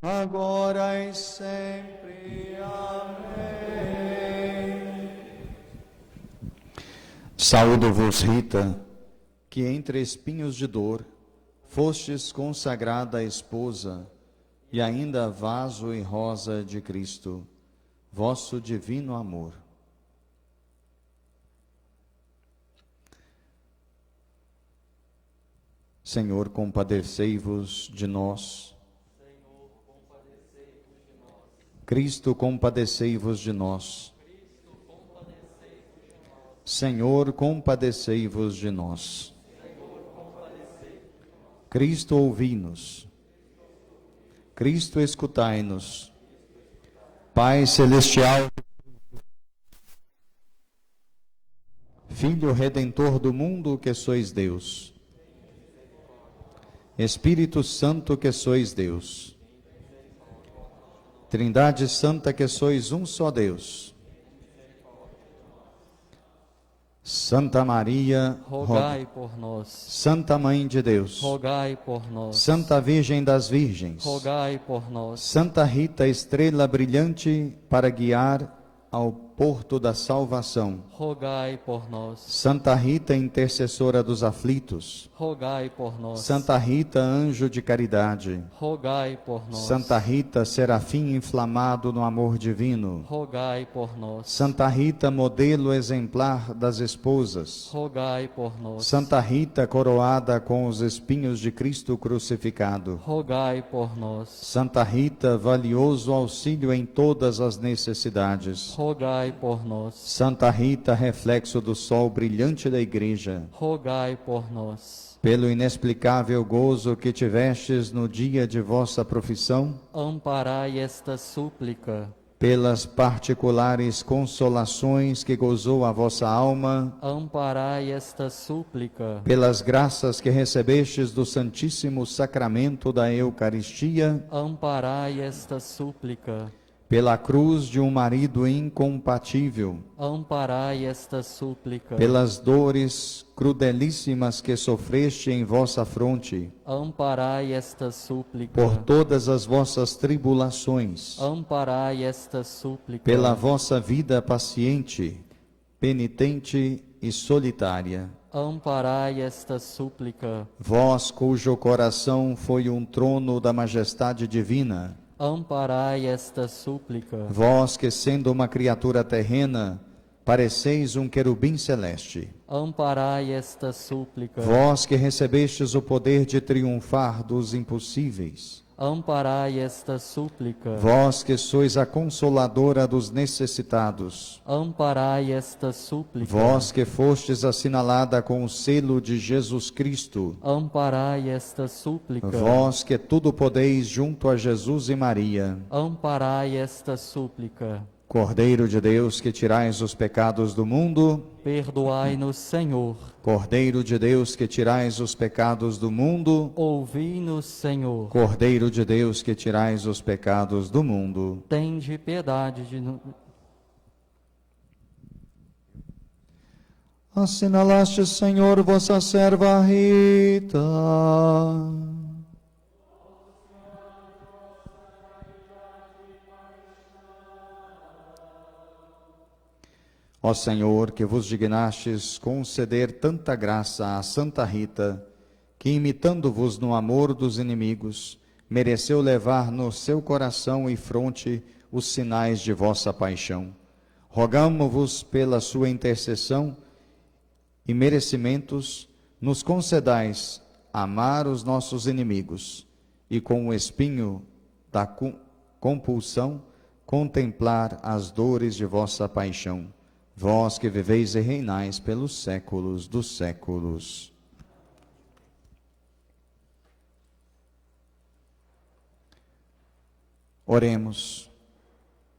D: Agora e sempre. Amém. Saúdo-vos, Rita, que entre espinhos de dor fostes consagrada esposa e ainda vaso e rosa de Cristo, vosso divino amor. Senhor, compadecei-vos de nós. Cristo, compadecei-vos de nós. Senhor, compadecei-vos de nós. Cristo, ouvi-nos. Cristo, escutai-nos. Pai celestial, Filho redentor do mundo, que sois Deus. Espírito Santo, que sois Deus. Trindade Santa, que sois um só Deus. Santa Maria,
G: Rogai por nós.
D: Santa Mãe de Deus,
G: Rogai por nós.
D: Santa Virgem das Virgens,
G: Rogai por nós.
D: Santa Rita, estrela brilhante para guiar ao porto da salvação.
G: Rogai por nós.
D: Santa Rita, intercessora dos aflitos.
G: Rogai por nós.
D: Santa Rita, anjo de caridade.
G: Rogai por nós.
D: Santa Rita, serafim inflamado no amor divino.
G: Rogai por nós.
D: Santa Rita, modelo exemplar das esposas.
G: Rogai por nós.
D: Santa Rita, coroada com os espinhos de Cristo crucificado.
G: Rogai por nós.
D: Santa Rita, valioso auxílio em todas as necessidades.
G: Rogai por nós.
D: Santa Rita, reflexo do sol brilhante da Igreja.
G: Rogai por nós.
D: Pelo inexplicável gozo que tivestes no dia de vossa profissão,
G: Amparai esta súplica.
D: pelas particulares consolações que gozou a vossa alma,
G: Amparai esta súplica.
D: pelas graças que recebestes do Santíssimo Sacramento da Eucaristia,
G: Amparai esta súplica.
D: pela cruz de um marido incompatível,
G: Amparai esta súplica.
D: pelas dores crudelíssimas que sofreste em vossa fronte,
G: Amparai esta súplica.
D: por todas as vossas tribulações,
G: Amparai esta súplica.
D: pela vossa vida paciente, penitente e solitária.
G: Amparai esta súplica.
D: Vós, cujo coração foi um trono da majestade divina,
G: Amparai esta súplica.
D: vós que, sendo uma criatura terrena, pareceis um querubim celeste,
G: Amparai esta súplica.
D: vós que recebestes o poder de triunfar dos impossíveis,
G: Amparai esta súplica.
D: vós que sois a consoladora dos necessitados,
G: Amparai esta súplica.
D: vós que fostes assinalada com o selo de Jesus Cristo,
G: Amparai esta súplica.
D: vós que tudo podeis junto a Jesus e Maria,
G: Amparai esta súplica.
D: Cordeiro de Deus que tirais os pecados do mundo,
G: Perdoai-nos, Senhor.
D: Cordeiro de Deus que tirais os pecados do mundo,
G: Ouvi-nos, Senhor.
D: Cordeiro de Deus que tirais os pecados do mundo.
G: Tende piedade de nós.
D: Assinalaste, Senhor, vossa serva Rita. Ó Senhor, que vos dignastes conceder tanta graça a Santa Rita, que imitando-vos no amor dos inimigos, mereceu levar no seu coração e fronte os sinais de vossa paixão. Rogamo-vos pela sua intercessão e merecimentos, nos concedais amar os nossos inimigos e com o espinho da compulsão contemplar as dores de vossa paixão. vós que viveis e reinais pelos séculos dos séculos. Oremos.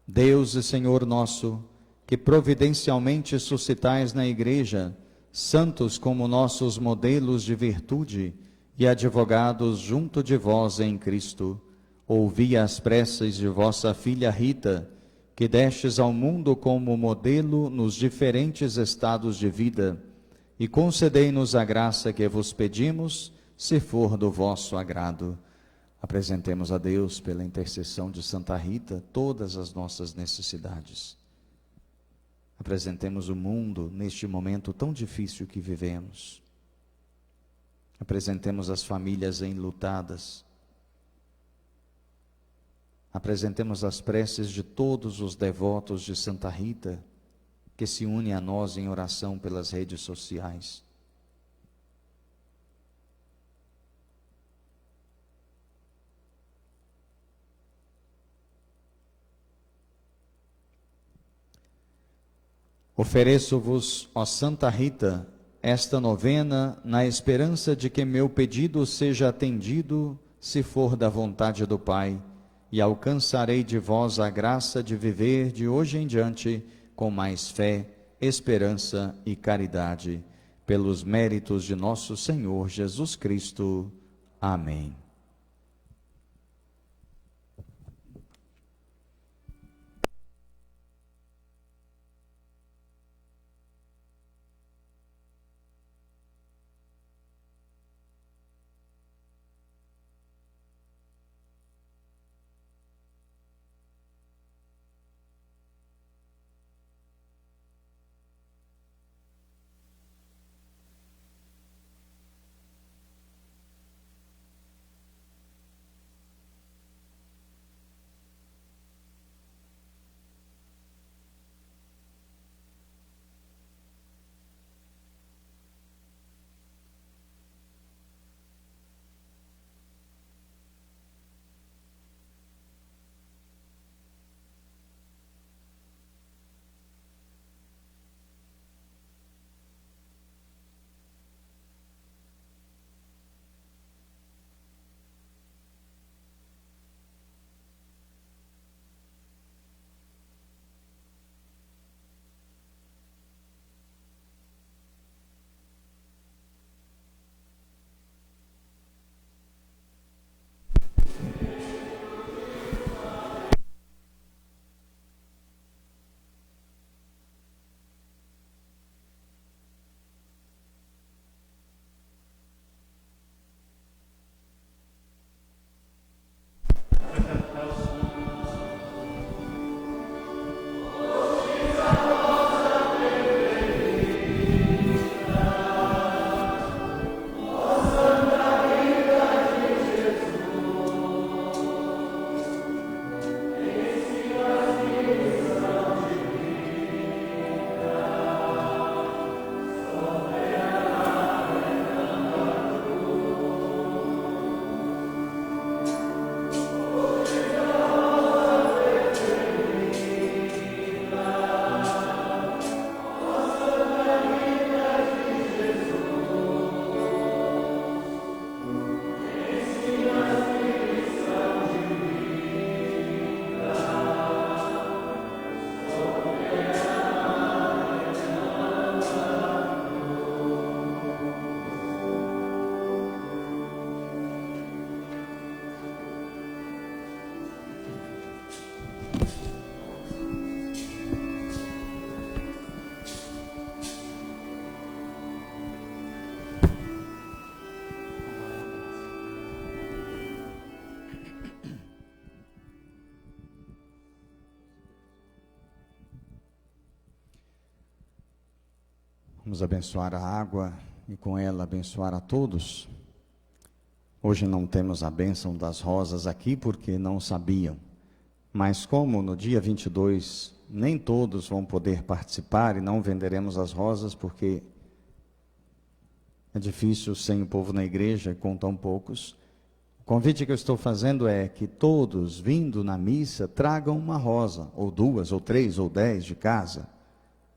D: Deus e Senhor nosso, que providencialmente suscitais na Igreja santos como nossos modelos de virtude e advogados junto de vós em Cristo, ouvi as preces de vossa filha Rita, que destes ao mundo como modelo nos diferentes estados de vida, e concedei-nos a graça que vos pedimos, se for do vosso agrado. Apresentemos a Deus, pela intercessão de Santa Rita, todas as nossas necessidades. Apresentemos o mundo neste momento tão difícil que vivemos. Apresentemos as famílias enlutadas. Apresentemos as preces de todos os devotos de Santa Rita, que se unem a nós em oração pelas redes sociais. Ofereço-vos, ó Santa Rita, esta novena na esperança de que meu pedido seja atendido, se for da vontade do Pai, e alcançarei de vós a graça de viver de hoje em diante com mais fé, esperança e caridade, pelos méritos de nosso Senhor Jesus Cristo. Amém. Vamos abençoar a água e com ela abençoar a todos. Hoje não temos a bênção das rosas aqui porque não sabiam. Mas como no dia 22 nem todos vão poder participar e não venderemos as rosas porque é difícil sem o povo na igreja com tão poucos, o convite que eu estou fazendo é que todos vindo na missa tragam uma rosa, ou duas, ou três, ou 10 de casa.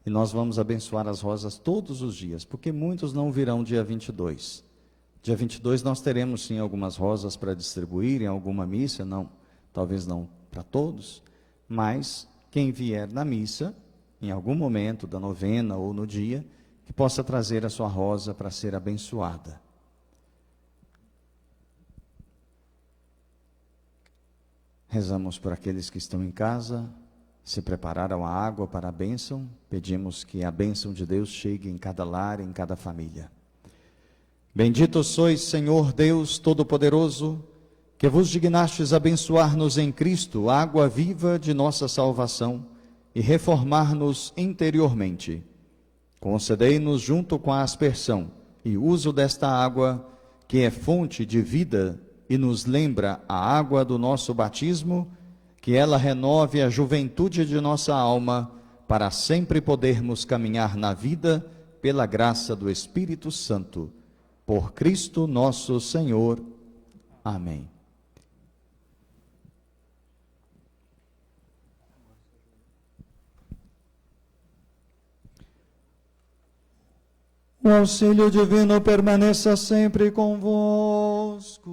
D: E nós vamos abençoar as rosas todos os dias, porque muitos não virão dia 22. Dia 22 nós teremos sim algumas rosas para distribuir em alguma missa, não, talvez não para todos, mas quem vier na missa, em algum momento da novena ou no dia, que possa trazer a sua rosa para ser abençoada. Rezamos por aqueles que estão em casa, se prepararam a água para a bênção, pedimos que a bênção de Deus chegue em cada lar, em cada família. Bendito sois, Senhor Deus Todo-Poderoso, que vos dignastes abençoar-nos em Cristo, água viva de nossa salvação, e reformar-nos interiormente. Concedei-nos, junto com a aspersão e uso desta água, que é fonte de vida e nos lembra a água do nosso batismo, que ela renove a juventude de nossa alma, para sempre podermos caminhar na vida pela graça do Espírito Santo. Por Cristo nosso Senhor. Amém. O auxílio divino permaneça sempre convosco.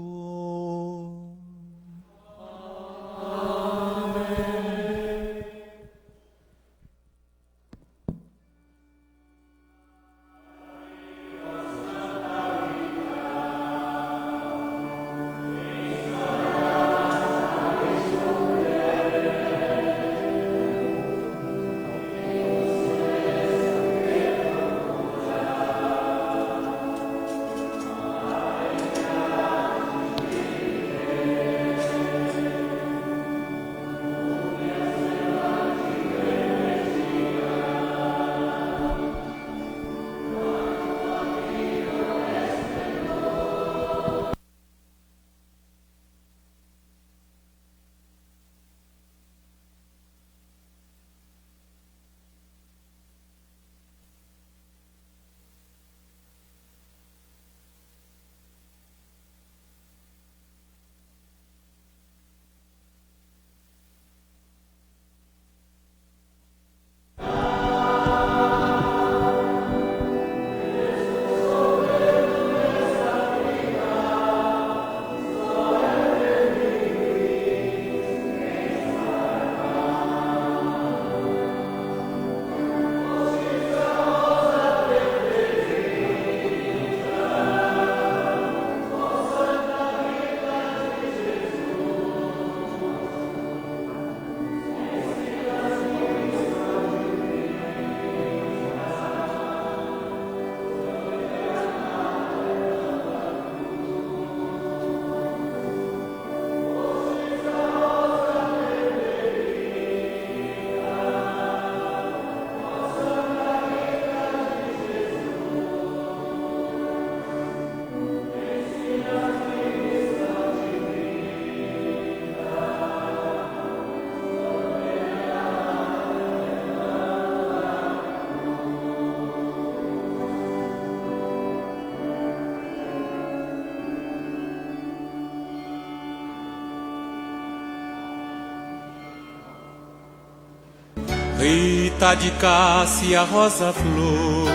A: Rita de Cássia Rosa Flor.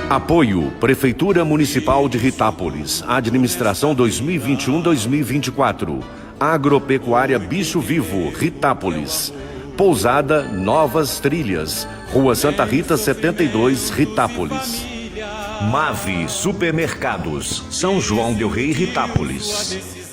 B: Apoio Prefeitura Municipal de Ritápolis, Administração 2021-2024, Agropecuária Bicho Vivo, Ritápolis, Pousada Novas Trilhas, Rua Santa Rita 72, Ritápolis. Mave Supermercados, São João del Rei, Ritápolis.